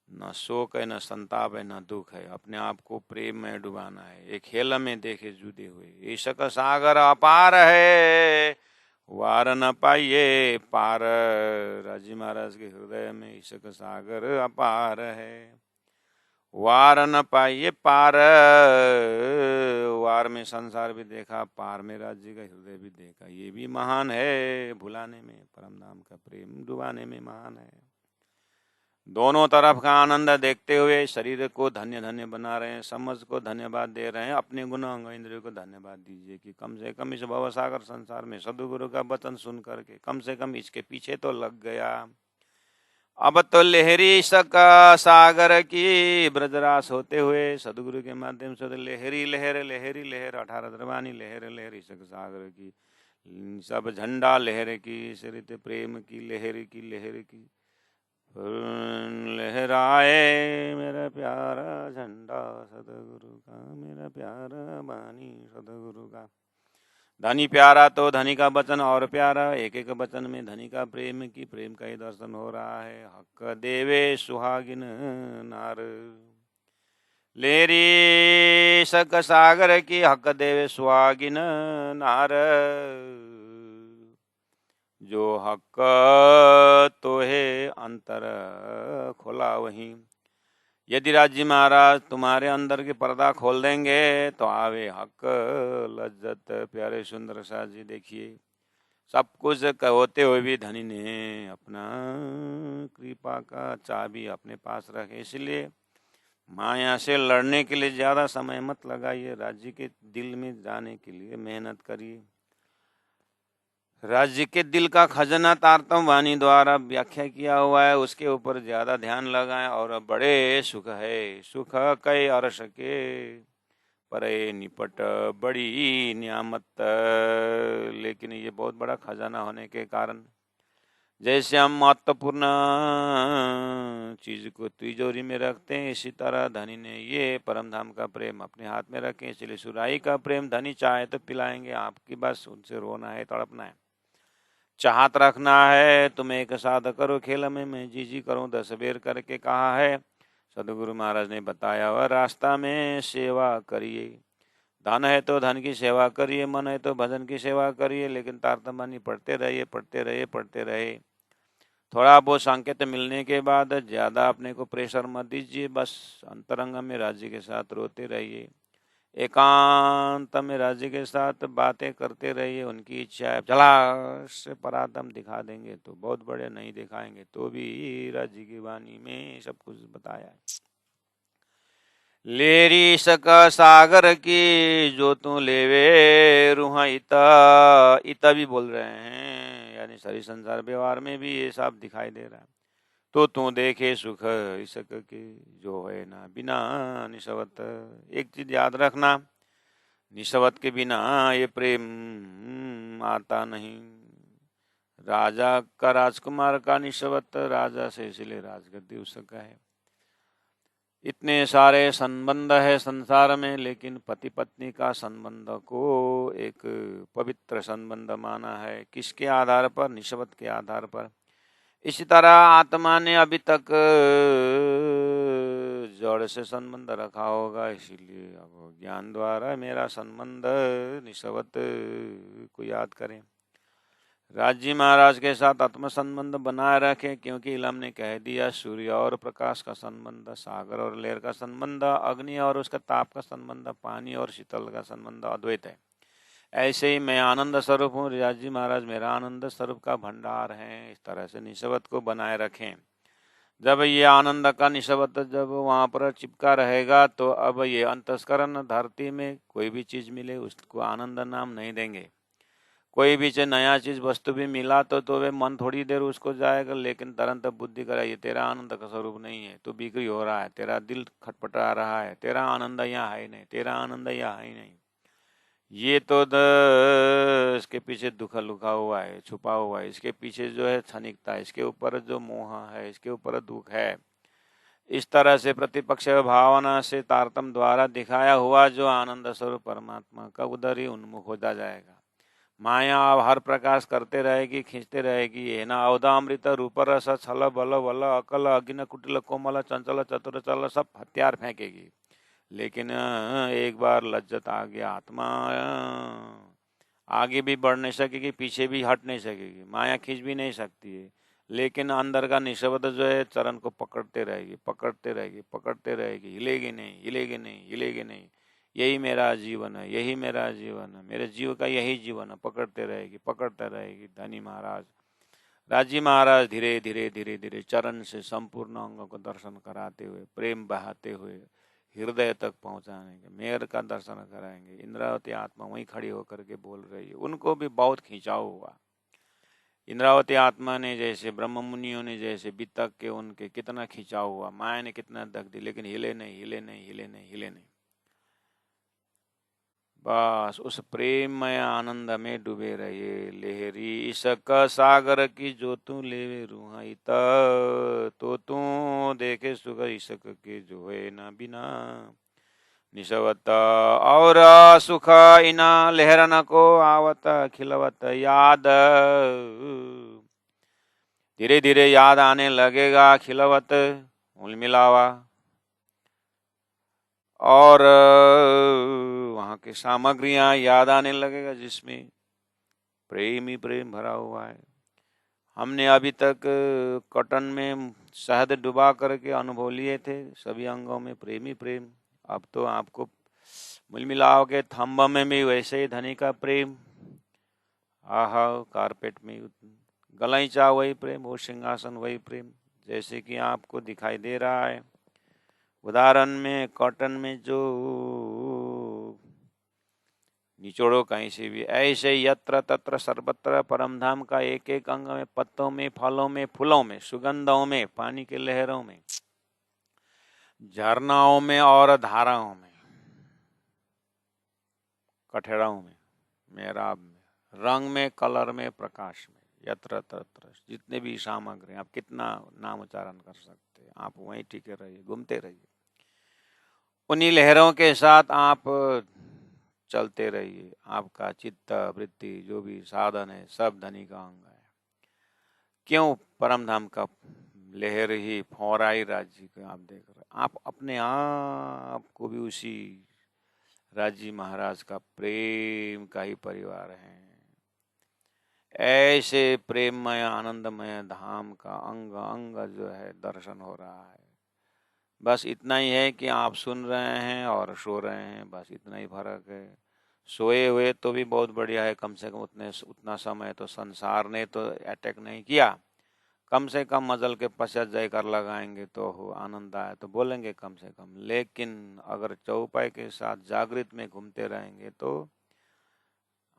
न शोक है, न संताप है, न दुख है, अपने आप को प्रेम में डुबाना है। एक खेल में देखे जुदे हुए, ईशक सागर अपार है, वार न पाइए पार। राजी महाराज के हृदय में ईशक सागर अपार है, वार न पाइए पार। वार में संसार भी देखा, पार में राज्य का हृदय भी देखा। ये भी महान है भुलाने में, परम धाम का प्रेम डुबाने में महान है। दोनों तरफ का आनंद देखते हुए शरीर को धन्य धन्य बना रहे हैं, समझ को धन्यवाद दे रहे हैं, अपने गुण अंग इंद्रियों को धन्यवाद दीजिए कि कम से कम इस भवसागर संसार में सदगुरु का वचन सुन करके कम से कम इसके पीछे तो लग गया। अब तो लहरी सका सागर की ब्रजरास होते हुए सदगुरु के माध्यम से लहरी लहर 18 द्रवानी लहर लहरी सक सागर की, सब झंडा लहर की, सरित प्रेम की लहर की लहराए मेरा प्यारा झंडा सदगुरु का, मेरा प्यारा बानी सदगुरु का। धनी प्यारा तो धनी का वचन और प्यारा, एक एक वचन में धनी का प्रेम की, प्रेम का ही दर्शन हो रहा है। हक देवे सुहागिन नार, लेरी सक सागर की, हक देवे सुहागिन नार, जो हक तो है अंतर खोला वहीं। यदि राज्य महाराज तुम्हारे अंदर की पर्दा खोल देंगे तो आवे हक लज्जत। प्यारे सुंदर शाह जी देखिए, सब कुछ होते हुए भी धनी ने अपना कृपा का चाबी अपने पास रखे। इसलिए माया से लड़ने के लिए ज्यादा समय मत लगाइए, राज्य के दिल में जाने के लिए मेहनत करिए। राज्य के दिल का खजाना तारतम वाणी द्वारा व्याख्या किया हुआ है, उसके ऊपर ज्यादा ध्यान लगाएं और बड़े सुख है। सुख कई अर्श के परे निपट बड़ी नियामत, लेकिन ये बहुत बड़ा खजाना होने के कारण जैसे हम महत्वपूर्ण चीज को तिजोरी में रखते हैं, इसी तरह धनी ने ये परम धाम का प्रेम अपने हाथ में रखे। इसलिए सुराही का प्रेम धनी चाहे तो पिलाएंगे, आपकी बस उनसे रोना है, तड़पना है, चाहत रखना है। तुम एक साथ करो खेल में, मैं जी करूं 10 बेर करके कहा है सदगुरु महाराज ने बताया। वह रास्ता में सेवा करिए, धन है तो धन की सेवा करिए, मन है तो भजन की सेवा करिए, लेकिन तारतम्य पढ़ते रहिए। थोड़ा बहुत संकेत मिलने के बाद ज्यादा अपने को प्रेशर मत दीजिए, बस अंतरंग में राज्य के साथ रोते रहिए, एकांत में राज्य के साथ बातें करते रहिए। उनकी इच्छा है झला से परादम दिखा देंगे तो बहुत बड़े, नहीं दिखाएंगे तो भी राज्य की वाणी में सब कुछ बताया है। लेरी सका सागर की, जो तू लेवे रूहा इता भी बोल रहे हैं, यानी सारी संसार व्यवहार में भी ये सब दिखाई दे रहा है। तो तू देखे सुख इसक के, जो है ना बिना निस्वत। एक चीज याद रखना, निस्वत के बिना ये प्रेम आता नहीं। राजा का, राजकुमार का निस्वत राजा से, इसलिए राजगद्दी उसका है। इतने सारे संबंध है संसार में, लेकिन पति पत्नी का संबंध को एक पवित्र संबंध माना है। किसके आधार पर? निस्वत के आधार पर। इसी तरह आत्मा ने अभी तक जड़ से संबंध रखा होगा, इसीलिए अब ज्ञान द्वारा मेरा संबंध निस्वत को याद करें। राज्य महाराज के साथ आत्म संबंध बनाए रखें, क्योंकि इलम ने कह दिया सूर्य और प्रकाश का संबंध, सागर और लहर का संबंध, अग्नि और उसका ताप का संबंध, पानी और शीतल का संबंध अद्वैत है। ऐसे ही मैं आनंद स्वरूप हूँ, राज्य महाराज मेरा आनंद स्वरूप का भंडार है। इस तरह से निस्वत को बनाए रखें। जब ये आनंद का निस्वत जब वहाँ पर चिपका रहेगा, तो अब ये अंतस्करण धरती में कोई भी चीज मिले उसको आनंद नाम नहीं देंगे। कोई भी नया चीज वस्तु भी मिला तो वे मन थोड़ी देर उसको जाएगा, लेकिन तुरंत बुद्धि करा ये तेरा आनंद का स्वरूप नहीं है, तो बिक्री हो रहा है, तेरा दिल खटपटा रहा है, तेरा आनंद यहाँ है नहीं, तेरा आनंद यहाँ है नहीं। ये तो इसके पीछे दुख लुका हुआ है, छुपा हुआ है, इसके पीछे जो है क्षणिकता, इसके ऊपर जो मोह है, इसके ऊपर दुख है। इस तरह से प्रतिपक्ष भावना से तारतम द्वारा दिखाया हुआ जो आनंद स्वरूप परमात्मा का उधर ही उन्मुख होता जाएगा। माया अब हर प्रकाश करते रहेगी, खींचते रहेगी। ये ना अवधामृत रूप रस छल बल वल अकल अग्नि कुटिल कोमल चंचल चतुर चल सब हथियार फेंकेगी, लेकिन एक बार लज्जत आ गया, आत्मा आगे भी बढ़ नहीं सकेगी, पीछे भी हट नहीं सकेगी, माया खींच भी नहीं सकती है। लेकिन अंदर का निस्वत जो है चरण को पकड़ते रहेगी, हिलेगी नहीं। यही मेरा जीवन है, यही मेरा जीवन है, मेरे जीव का यही जीवन है, पकड़ते रहेगी। धनी महाराज, राजी महाराज धीरे धीरे धीरे धीरे चरण से संपूर्ण अंगों को दर्शन कराते हुए, प्रेम बहाते हुए हृदय तक पहुंचाएंगे, मेयर का दर्शन कराएंगे। इंद्रावती आत्मा वहीं खड़ी होकर के बोल रही है, उनको भी बहुत खिंचाव हुआ। इंद्रावती आत्मा ने जैसे, ब्रह्म मुनियों ने जैसे, बितक के उनके कितना खिंचाव हुआ, माया ने कितना धक दी, लेकिन हिले नहीं। बस उस प्रेममय आनंद में डूबे रहिए। लेहरी इश्क सागर की जो तू लेवे रूहाई तो तू देखे सुख इश्क के जो है ना बिना निशवत और सुख इना लहरन को आवत खिलवत याद। धीरे धीरे याद आने लगेगा, खिलवत उलमिलावा, और वहाँ की सामग्रियां याद आने लगेगा जिसमें प्रेम ही प्रेम भरा हुआ है। हमने अभी तक कॉटन में शहद डुबा करके अनुभव लिए थे, सभी अंगों में प्रेम ही प्रेम। अब तो आपको मिल मिलाओ के थंब में भी वैसे ही धनी का प्रेम, आहा, कारपेट में गलैचा वही प्रेम, वो सिंहासन वही प्रेम, जैसे कि आपको दिखाई दे रहा है उदाहरण में। कॉटन में जो निचोड़ो कहीं से भी, ऐसे यत्र तत्र सर्वत्र परमधाम का एक एक अंग में, पत्तों में, फलों में, फूलों में, सुगंधों में, पानी के लहरों में, झरनाओं में और धाराओं में, कठेड़ों में, मेहराब में, रंग में, कलर में, प्रकाश में, यत्र तत्र जितने भी सामग्री, आप कितना नाम उच्चारण कर सकते हैं, आप वहीं टिके रहिए, घूमते रहिए, उन्हीं लहरों के साथ आप चलते रहिए। आपका चित्त वृत्ति जो भी साधन है सब धनी का अंग है। क्यों? परम धाम का लहर ही फौराई राज्य को आप देख रहे, आप अपने आप को भी उसी राज्य महाराज का प्रेम का ही परिवार है। ऐसे प्रेममय आनंदमय धाम का अंग अंग जो है दर्शन हो रहा है। बस इतना ही है कि आप सुन रहे हैं और सो रहे हैं, बस इतना ही फर्क है। सोए हुए तो भी बहुत बढ़िया है, कम से कम उतना समय तो संसार ने तो अटैक नहीं किया, कम से कम मजल के पश्चात जयकार लगाएंगे तो हो आनंद आए तो बोलेंगे कम से कम। लेकिन अगर चौपाई के साथ जागृत में घूमते रहेंगे तो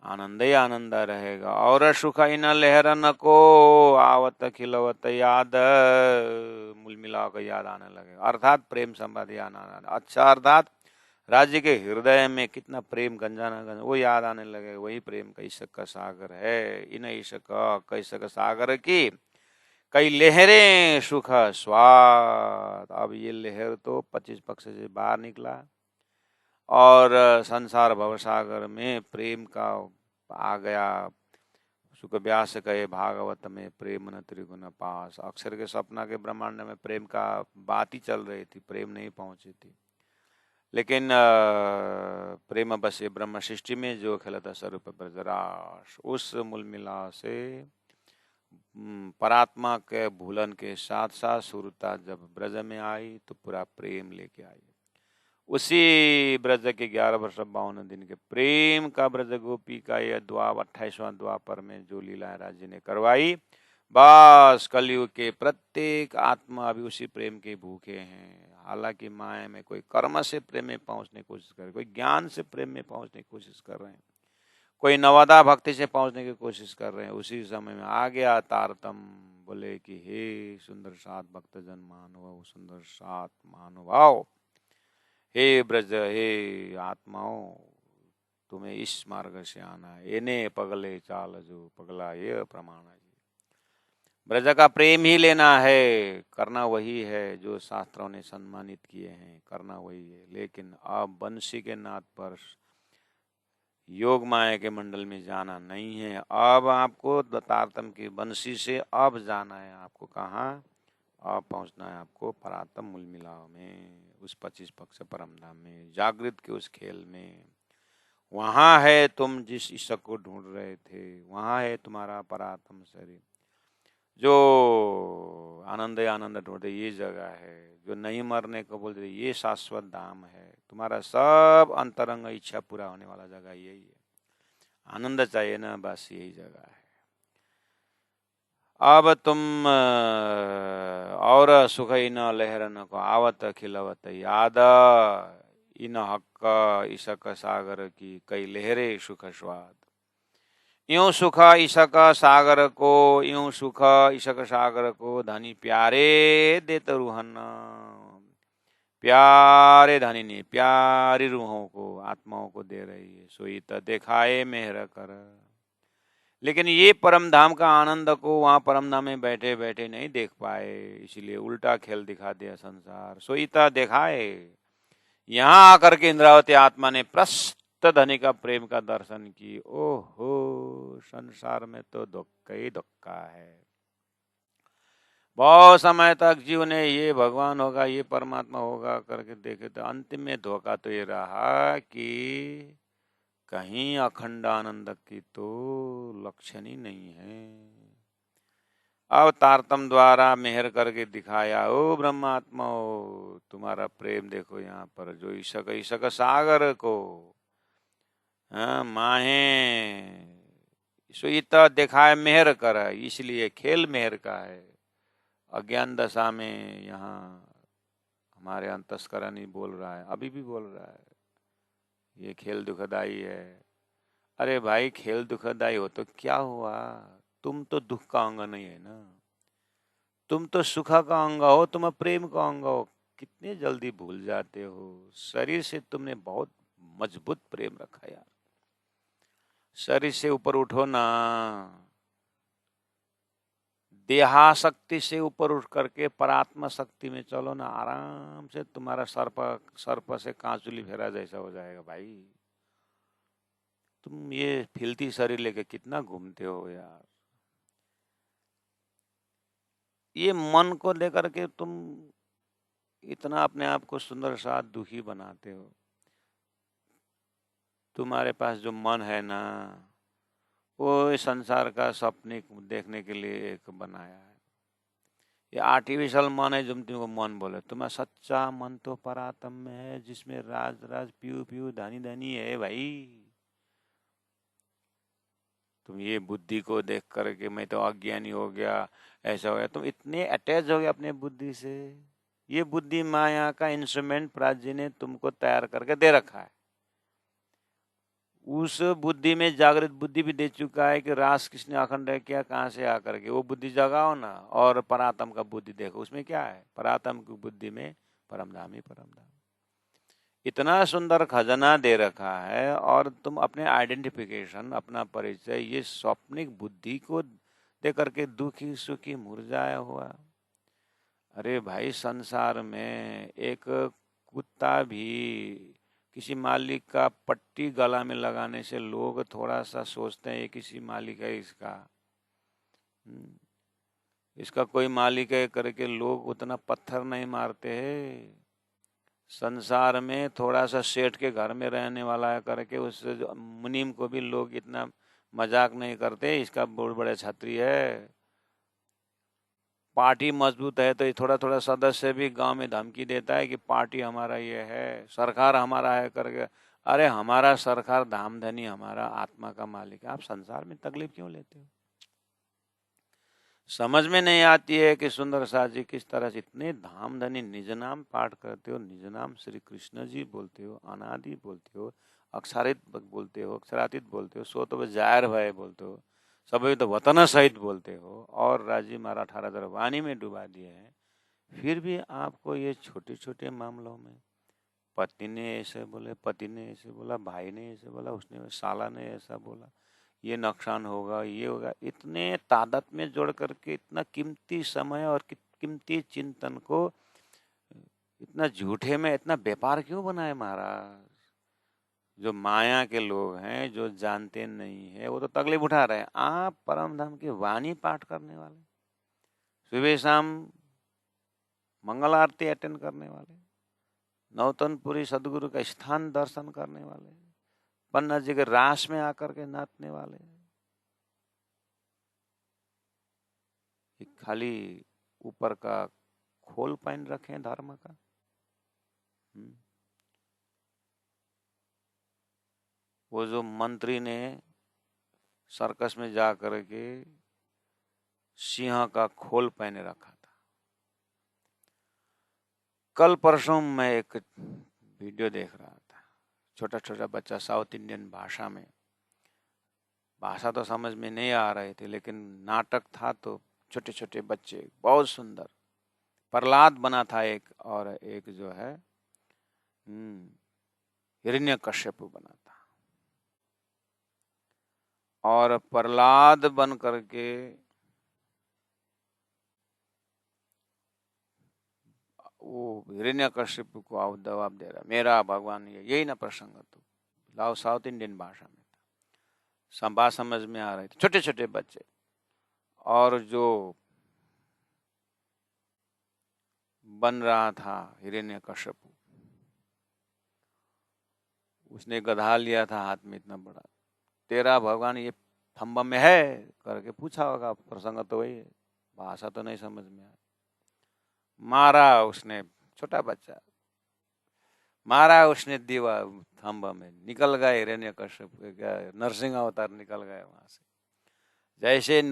आनंद ही आनंद रहेगा। और सुख इन लहरन को आवत खिलवत याद, मूल मिला कर याद आने लगेगा, अर्थात प्रेम संबंधी आना। अच्छा, अर्थात राज्य के हृदय में कितना प्रेम गंजाना गंजा वो याद आने लगे, वही प्रेम का इश्क का सागर है। इन इश्क सागर की कई लहरें सुख स्वाद। अब ये लहर तो 25 पक्ष से बाहर निकला और संसार भवसागर में प्रेम का आ गया। सुख व्यास कहे भागवत में प्रेम न त्रिगुण पास। अक्षर के सपना के ब्रह्मांड में प्रेम का बात ही चल रही थी, प्रेम नहीं पहुंची थी। लेकिन प्रेम बसे ब्रह्म सृष्टि में जो खेलता स्वरूप ब्रजरास, उस मूल मिला से परात्मा के भूलन के साथ साथ सुरता जब ब्रज में आई तो पूरा प्रेम लेके आई। उसी ब्रज के 11 वर्ष 52 दिन के प्रेम का ब्रज गोपी का यह 28वां द्वापर में जो लीला राज्य ने करवाई, बस कलयुग के प्रत्येक आत्मा अभी उसी प्रेम के भूखे हैं। हालांकि माया में कोई कर्म से प्रेम में पहुंचने की कोशिश कर रहे, कोई ज्ञान से प्रेम में पहुंचने की कोशिश कर रहे हैं, कोई नवादा भक्ति से पहुंचने की कोशिश कर रहे हैं। उसी समय में आ गया तारतम, बोले कि हे सुंदर सात भक्तजन मानव, सुंदर सात महानुभाव, हे ब्रज, हे आत्माओं, तुम्हें इस मार्ग से आना है। इन्हें पगले चाल जो पगला ये प्रमाण है। ब्रज का प्रेम ही लेना है, करना वही है जो शास्त्रों ने सम्मानित किए हैं, करना वही है। लेकिन अब बंसी के नाद पर योग माया के मंडल में जाना नहीं है। अब आपको तारतम की बंसी से अब जाना है। आपको कहाँ? अब पहुंचना है आपको परातम मूल मिलाव में, उस 25 पक्ष परमधाम में, जागृत के उस खेल में। वहां है तुम जिस ईश्वर को ढूंढ रहे थे, वहां है तुम्हारा परातम शरीर। जो आनंद है आनंद ढूंढते ये जगह है, जो नहीं मरने को बोलते ये शाश्वत धाम है, तुम्हारा सब अंतरंग इच्छा पूरा होने वाला जगह यही है। आनंद चाहिए ना, बस यही जगह है। अब तुम और सुख इन लहरन को आवत खिलवत याद, इन हक्क इसक सागर की कई लहरे सुख स्वाद। यूं सुख इसक सागर को, यूं सुख इसक सागर को धनी प्यारे देत रूहन। प्यारे धनी ने प्यारी रूहों को, आत्माओं को दे रही है, सोई त दिखाए मेहर कर। लेकिन ये परम धाम का आनंद को वहां परम धाम में बैठे बैठे नहीं देख पाए, इसलिए उल्टा खेल दिखा दिया संसार। सोईता दिखाए, यहाँ आकर के इंद्रावती आत्मा ने प्रस्त धनी का प्रेम का दर्शन की। ओहो, संसार में तो धोखा ही धोखा है। बहुत समय तक जीव ने ये भगवान होगा, ये परमात्मा होगा करके देखे, तो अंतिम में धोखा तो ये रहा कि कहीं अखंड आनंद की तो लक्षण ही नहीं है। अब तारतम द्वारा मेहर करके दिखाया, ओ ब्रह्मात्मा हो, तुम्हारा प्रेम देखो यहाँ पर, जो ईशक ईशक सागर को माहे सुईता दिखाए मेहर कर, इसलिए खेल मेहर का है। अज्ञान दशा में यहाँ हमारे अंतस्करण ही बोल रहा है, अभी भी बोल रहा है, ये खेल दुखदाई है। अरे भाई, खेल दुखदाई हो तो क्या हुआ, तुम तो दुख का अंग नहीं है ना, तुम तो सुख का अंग हो, तुम प्रेम का अंग हो। कितने जल्दी भूल जाते हो, शरीर से तुमने बहुत मजबूत प्रेम रखा यार। शरीर से ऊपर उठो ना, देहाशक्ति से ऊपर उठ करके परात्मा शक्ति में चलो ना, आराम से तुम्हारा सर्प से कांचुली फेरा जैसा हो जाएगा भाई। तुम ये फिलती शरीर लेके कितना घूमते हो यार, ये मन को लेकर के तुम इतना अपने आप को सुंदर सा दुखी बनाते हो। तुम्हारे पास जो मन है ना, वो इस संसार का सपने देखने के लिए एक बनाया है। ये आर्टिफिशियल मन है, जो तुमको मन बोले, तुम्हारा सच्चा मन तो परात्म में है, जिसमें राज राज पीयू पीयू धनी धनी है भाई। तुम ये बुद्धि को देख करके मैं तो अज्ञानी हो गया, ऐसा हो गया, तुम इतने अटैच हो गए अपने बुद्धि से। ये बुद्धि माया का इंस्ट्रूमेंट प्राजी ने तुमको तैयार करके दे रखा है। उस बुद्धि में जागृत बुद्धि भी दे चुका है कि रास किसने अखंड है क्या, कहाँ से आकर के वो बुद्धि जगाओ ना, और परात्म का बुद्धि देखो, उसमें क्या है, परात्म की बुद्धि में परमधाम ही परमधाम। इतना सुंदर खजाना दे रखा है, और तुम अपने आइडेंटिफिकेशन, अपना परिचय ये स्वप्निक बुद्धि को दे करके दुखी सुखी मुरझाया हुआ। अरे भाई, संसार में एक कुत्ता भी किसी मालिक का पट्टी गला में लगाने से लोग थोड़ा सा सोचते हैं ये किसी मालिक है इसका, इसका कोई मालिक है करके लोग उतना पत्थर नहीं मारते हैं। संसार में थोड़ा सा सेठ के घर में रहने वाला है करके उस मुनीम को भी लोग इतना मजाक नहीं करते, इसका बहुत बड़े छत्री है। पार्टी मजबूत है तो थोड़ा थोड़ा सदस्य भी गांव में धमकी देता है कि पार्टी हमारा ये है, सरकार हमारा है करके। अरे हमारा सरकार धामधनी हमारा आत्मा का मालिक है, आप संसार में तकलीफ क्यों लेते हो? समझ में नहीं आती है कि सुंदर सा जी किस तरह से इतने धामधनी निज नाम पाठ करते हो, निज नाम श्री कृष्ण जी बोलते हो, अनादि बोलते हो, अक्षारित बोलते हो, अक्षरातीत बोलते हो, सो तो जाहिर भय बोलते हो, सभी तो वतन सहित बोलते हो, और राजी मारा 18,000 वाणी में डुबा दिए हैं। फिर भी आपको ये छोटे छोटे मामलों में पत्नी ने ऐसे बोले, पति ने ऐसे बोला, भाई ने ऐसे बोला, उसने साला ने ऐसा बोला, ये नुकसान होगा, ये होगा, इतने तादाद में जोड़ करके इतना कीमती समय और कीमती चिंतन को इतना झूठे में इतना व्यापार क्यों बनाए महाराज? जो माया के लोग हैं, जो जानते नहीं है, वो तो तकलीफ उठा रहे हैं। आप परम धाम की वाणी पाठ करने वाले, सुबह शाम मंगल आरती अटेंड करने वाले, नौतनपुरी सदगुरु का स्थान दर्शन करने वाले, पन्ना जी के रास में आकर के नाचने वाले, कि खाली ऊपर का खोल पहन रखे हैं धर्म का। वो जो मंत्री ने सर्कस में जा करके सिंह का खोल पहने रखा था। कल परसों मैं एक वीडियो देख रहा था, छोटा छोटा बच्चा साउथ इंडियन भाषा में, भाषा तो समझ में नहीं आ रहे थे लेकिन नाटक था, तो छोटे छोटे बच्चे बहुत सुंदर, प्रहलाद बना था एक, और एक जो है हिरण्यकश्यप बना था। और प्रहलाद बन करके वो हिरण्यकश्यप को जवाब दे रहा, मेरा भगवान यही ना प्रसंग, तो लाओ साउथ इंडियन भाषा में था, बात समझ में आ रही थी, छोटे छोटे बच्चे। और जो बन रहा था हिरण्यकश्यप, उसने गधा लिया था हाथ में इतना बड़ा, तेरा भगवान ये थंबा में है करके पूछा होगा, प्रसंग तो वही है, भाषा तो नहीं समझ में आया। मारा उसने, छोटा बच्चा मारा उसने दीवा थंबा में, निकल गए हिरण्यकश्यप, क्या नरसिंह अवतार निकल गए वहां से। जैसे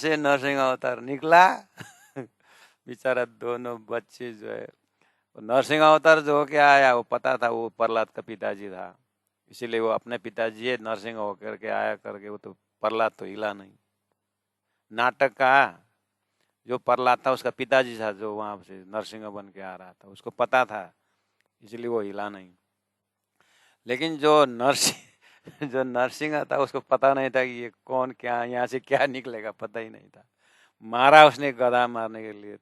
नरसिंह अवतार निकला बेचारा दोनों बच्चे जो है, नरसिंह अवतार जो होके आया वो पता था वो प्रहलाद का पिताजी था, इसीलिए वो अपने पिताजी है नरसिंह होकर के आया करके, वो तो प्रहलाद तो हिला नहीं। नाटक का जो प्रहलाद था उसका पिताजी था, जो वहां से नरसिंह बन के आ रहा था, उसको पता था, इसलिए वो हिला नहीं। लेकिन जो नरसिंह था उसको पता नहीं था कि ये कौन, क्या यहाँ से क्या निकलेगा, पता ही नहीं था। मारा उसने गधा मारने के लिए,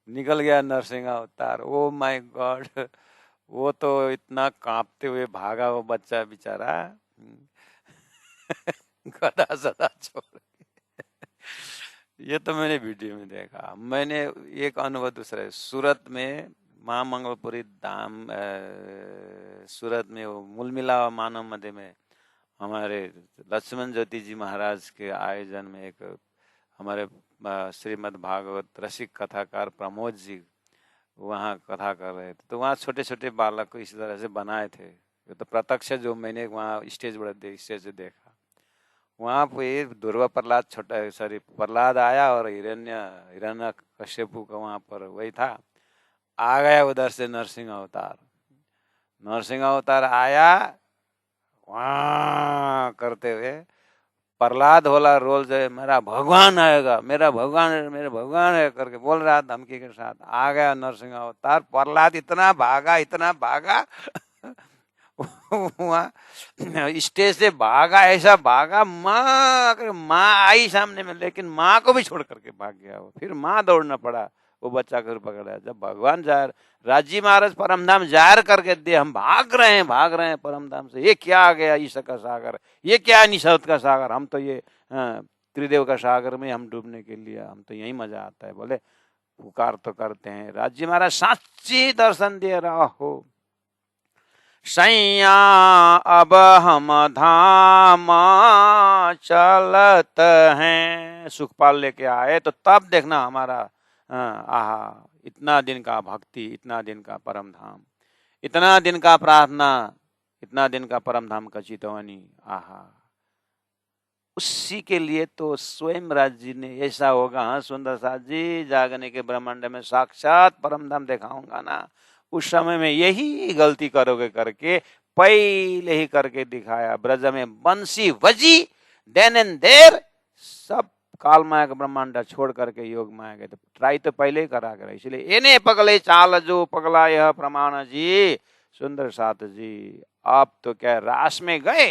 निकल गया नरसिंह अवतार। ओ माय गॉड, वो तो इतना कांपते हुए भागा वो बच्चा बेचारा गधा सदा छोड़। ये तो मैंने वीडियो में देखा। मैंने एक अनुभव दूसरा है, सूरत में महामंगलपुरी धाम, सूरत में वो मूल मिलावा मानव मध्य में हमारे लक्ष्मण ज्योति जी महाराज के आयोजन में एक हमारे श्रीमद् भागवत रसिक कथाकार प्रमोद जी वहाँ कथा कर रहे थे, तो वहाँ छोटे छोटे बालक को इसी तरह से बनाए थे। ये तो प्रत्यक्ष जो मैंने वहाँ स्टेज से देखा, वहाँ पे ध्रुव प्रहलाद छोटा, सॉरी प्रहलाद आया और हिरण्य कश्यपु का वहाँ पर वही था, आ गया उधर से नरसिंह अवतार आया वहाँ करते हुए, प्रहलाद होला रोल जो है मेरा भगवान आएगा, मेरा भगवान है करके बोल रहा, धमकी के साथ आ गया नरसिंह अवतार। प्रहलाद इतना भागा वहाँ स्टेज से भागा, ऐसा भागा, माँ आई सामने में, लेकिन माँ को भी छोड़ करके भाग गया वो। फिर माँ दौड़ना पड़ा, वो बच्चा को पकड़ा। जब भगवान जाहिर, राजी महाराज परमधाम जाहिर करके दिए, हम भाग रहे हैं परमधाम से, ये क्या आ गया ईसा का सागर, ये क्या निशब्द का सागर, हम तो ये त्रिदेव का सागर में हम डूबने के लिए, हम तो यही मजा आता है। बोले पुकार तो करते हैं, राजी महाराज साची दर्शन दे रहा हो, सैया अब हम धाम चलत हैं। सुखपाल लेके आए तो तब देखना हमारा आहा, इतना दिन का भक्ति, इतना दिन का परम धाम, इतना दिन का प्रार्थना, इतना दिन का परम धाम का चितवनी, आहा। उसी के लिए तो स्वयं राज जी ने ऐसा होगा, हाँ सुंदर साथ जी, जागने के ब्रह्मांड में साक्षात परम धाम दिखाऊंगा ना, उस समय में यही गलती करोगे करके पहले ही करके दिखाया। ब्रज में बंसी वजी देन एंड देर सब काल माया का ब्रह्मांड छोड़ करके योग माया गए, तो ट्राई तो पहले ही करा कर, इसलिए इन्हें पगले चाल जो पगला यह प्रमाण जी, सुंदर साथ जी आप तो क्या रास में गए,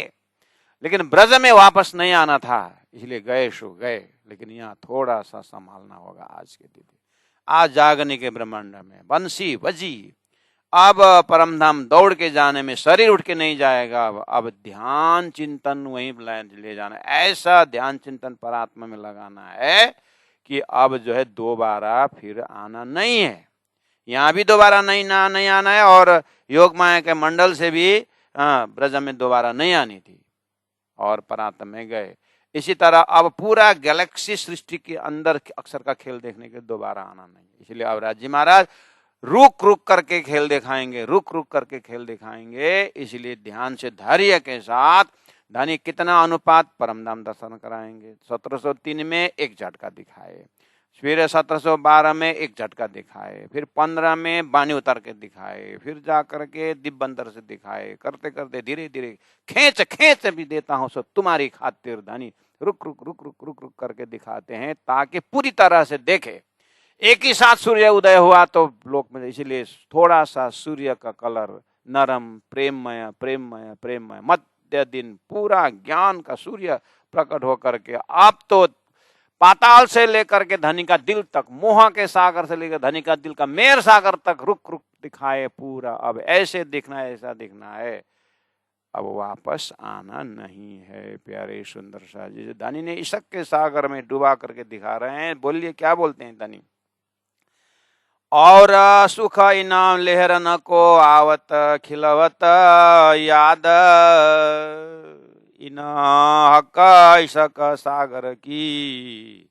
लेकिन ब्रज में वापस नहीं आना था, इसलिए गए सो गए। लेकिन यहाँ थोड़ा सा संभालना होगा आज के दिन, आज जागने के ब्रह्मांड में बंसी बजी, अब परमधाम दौड़ के जाने में शरीर उठ के नहीं जाएगा, अब ध्यान चिंतन वहीं ले जाना, ऐसा ध्यान चिंतन परात्मा में लगाना है कि अब जो है दोबारा फिर आना नहीं है, यहाँ भी दोबारा नहीं आना है, और योग माया के मंडल से भी ब्रज में दोबारा नहीं आनी थी, और परात्मा में गए। इसी तरह अब पूरा गैलेक्सी सृष्टि के अंदर अक्षर का खेल देखने के दोबारा आना नहीं। इसलिए अब राज जी महाराज रुक रुक करके खेल दिखाएंगे, रुक रुक करके खेल दिखाएंगे। इसलिए ध्यान से धैर्य के साथ धनी कितना अनुपात परमधाम दर्शन कराएंगे। 1703 में एक झटका दिखाए, फिर 1712 में एक झटका दिखाए, फिर 15 में बानी उतार के दिखाए, फिर जा करके दिव्यंतर से दिखाए। करते करते धीरे धीरे खींच खींच भी देता हूं सो तुम्हारी खातिर धनी, रुक रुक रुक रुक रुक रुक करके दिखाते हैं ताकि पूरी तरह से देखे। एक ही साथ सूर्य उदय हुआ तो लोक में, इसीलिए थोड़ा सा सूर्य का कलर नरम, प्रेममय प्रेममय प्रेममय, मध्य दिन पूरा ज्ञान का सूर्य प्रकट होकर के अब तो पाताल से लेकर के धनी का दिल तक, मोह के सागर से लेकर धनी का दिल का मेर सागर तक रुक रुक दिखाए पूरा। अब ऐसे दिखना है, ऐसा दिखना है, अब वापस आना नहीं है। प्यारे सुंदर शाह जी धनी ने इशक के सागर में डुबा करके दिखा रहे हैं। बोलिए क्या बोलते हैं धनी? और सुख इनाम लेहरन को आवत खिलवत याद, इन हक इशक सागर की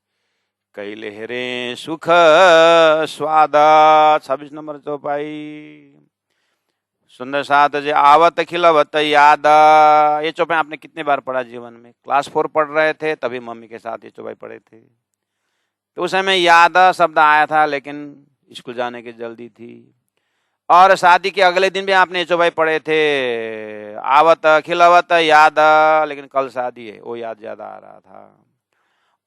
कई लहरें सुख स्वाद। 26 नंबर चौपाई। सुंदर साथ जी आवत खिलवत याद, ये चौपाई आपने कितने बार पढ़ा जीवन में? क्लास 4 पढ़ रहे थे तभी मम्मी के साथ ये चौपाई पढ़े थे। तो उस समय याद शब्द आया था, लेकिन स्कूल जाने की जल्दी थी। और शादी के अगले दिन भी आपने ये चौपाई पढ़े थे, आवत खिलवत याद, लेकिन कल शादी है वो याद ज्यादा आ रहा था।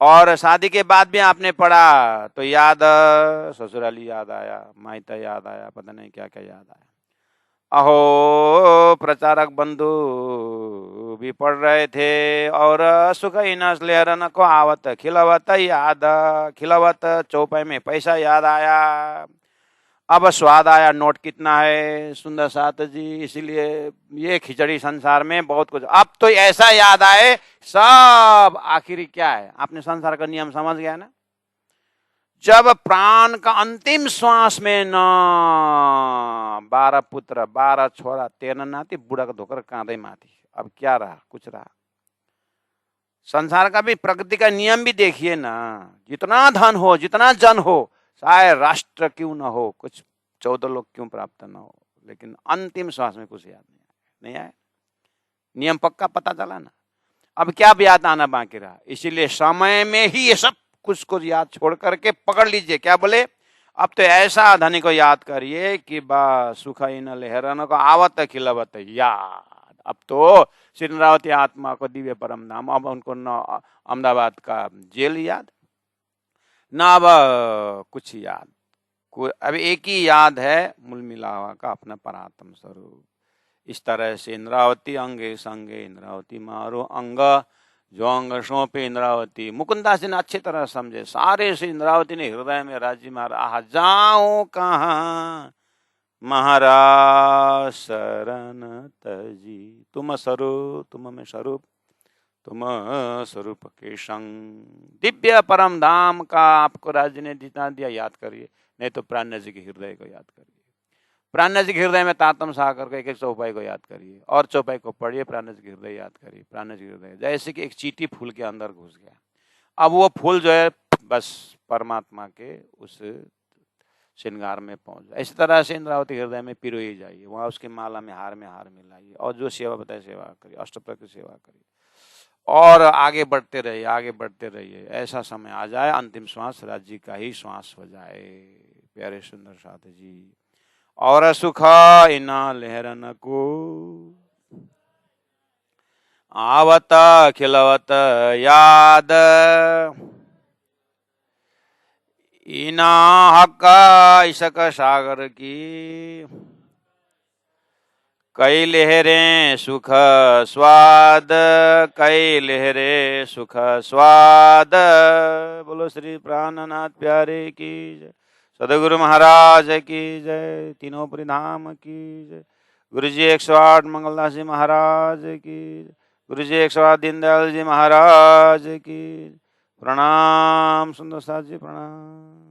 और शादी के बाद भी आपने पढ़ा तो याद ससुराली याद आया, मायता याद आया, पता नहीं क्या क्या याद आया। अहो प्रचारक बंधु भी पढ़ रहे थे। और सुख इनस लेहरन को आवत खिलवत याद, खिलवत चौपाई में पैसा याद आया। अब स्वाद आया, नोट कितना है सुंदर साथ जी। इसीलिए ये खिचड़ी संसार में बहुत कुछ। अब तो ऐसा याद आए सब आखिरी क्या है, आपने संसार का नियम समझ गया ना? जब प्राण का अंतिम श्वास में न 12 पुत्र 12 छोरा 13 नाती, बुढ़ा का धोकर कांधे माथी। अब क्या रहा? कुछ रहा? संसार का भी प्रकृति का नियम भी देखिए ना, जितना धन हो, जितना जन हो, चाहे राष्ट्र क्यों न हो, कुछ 14 लोग क्यों प्राप्त न हो, लेकिन अंतिम श्वास में कुछ याद नहीं आया। नियम पक्का पता चला ना? अब क्या याद आना बाकी रहा? इसीलिए समय में ही ये सब कुछ को याद छोड़ करके पकड़ लीजिए। क्या बोले? अब तो ऐसा धनी को याद करिए कि बा सुख इन लहरन को आवत खिलवत याद। अब तो श्री इंद्रावती आत्मा को दिव्य परम नाम, अब उनको न अहमदाबाद का जेल याद, ना अब कुछ याद। अब एक ही याद है, मूल मिलावा का अपना परात्म स्वरूप। इस तरह से इंद्रावती अंगे संगे इंद्रावती मारो अंग, जो अंग सौंपे इंद्रावती। मुकुंदास जी ने अच्छी तरह समझे। सारे से इंद्रावती ने हृदय में राजी मारा, आह जाऊं कहाँ महाराज शरण तजी, तुम स्वरूप तुम में स्वरूप, तुम स्वरूप के संग। दिव्य परम धाम का आपको राज्य ने जितना दिया याद करिए, नहीं तो प्राण जी के हृदय को याद करिए। प्राण जी के हृदय में तातम साकर के एक एक चौपाई को याद करिए, और चौपाई को पढ़िए, प्राण जी के हृदय याद करिए। प्राण जी के हृदय जैसे कि एक चींटी फूल के अंदर घुस गया, अब वो फूल जो है बस परमात्मा के उस श्रृंगार में पहुंच जाए। इसी तरह से इंद्रावती हृदय में पिरोई जाइए, वहां उसकी माला में हार मिलाइए, और जो सेवा बताए सेवा करिए, अष्टप्रक की सेवा करिए, और आगे बढ़ते रहिए, आगे बढ़ते रहिए। ऐसा समय आ जाए अंतिम श्वास राज्य का ही श्वास हो जाए। प्यारे सुंदर साथ जी, और सुख इना लहरन को आवत खिलवत याद, इना हक इशक सागर की कई लहरें सुख स्वाद, कई लहरें सुख स्वाद। बोलो श्री प्राणनाथ प्यारे की जय, सदगुरु महाराज की जय, तीनों परिधाम की जय। गुरु जी 108 मंगलदास जी महाराज की, गुरु जी 108 दीनदयाल जी महाराज की। प्रणाम सुंदर साथ जी, प्रणाम।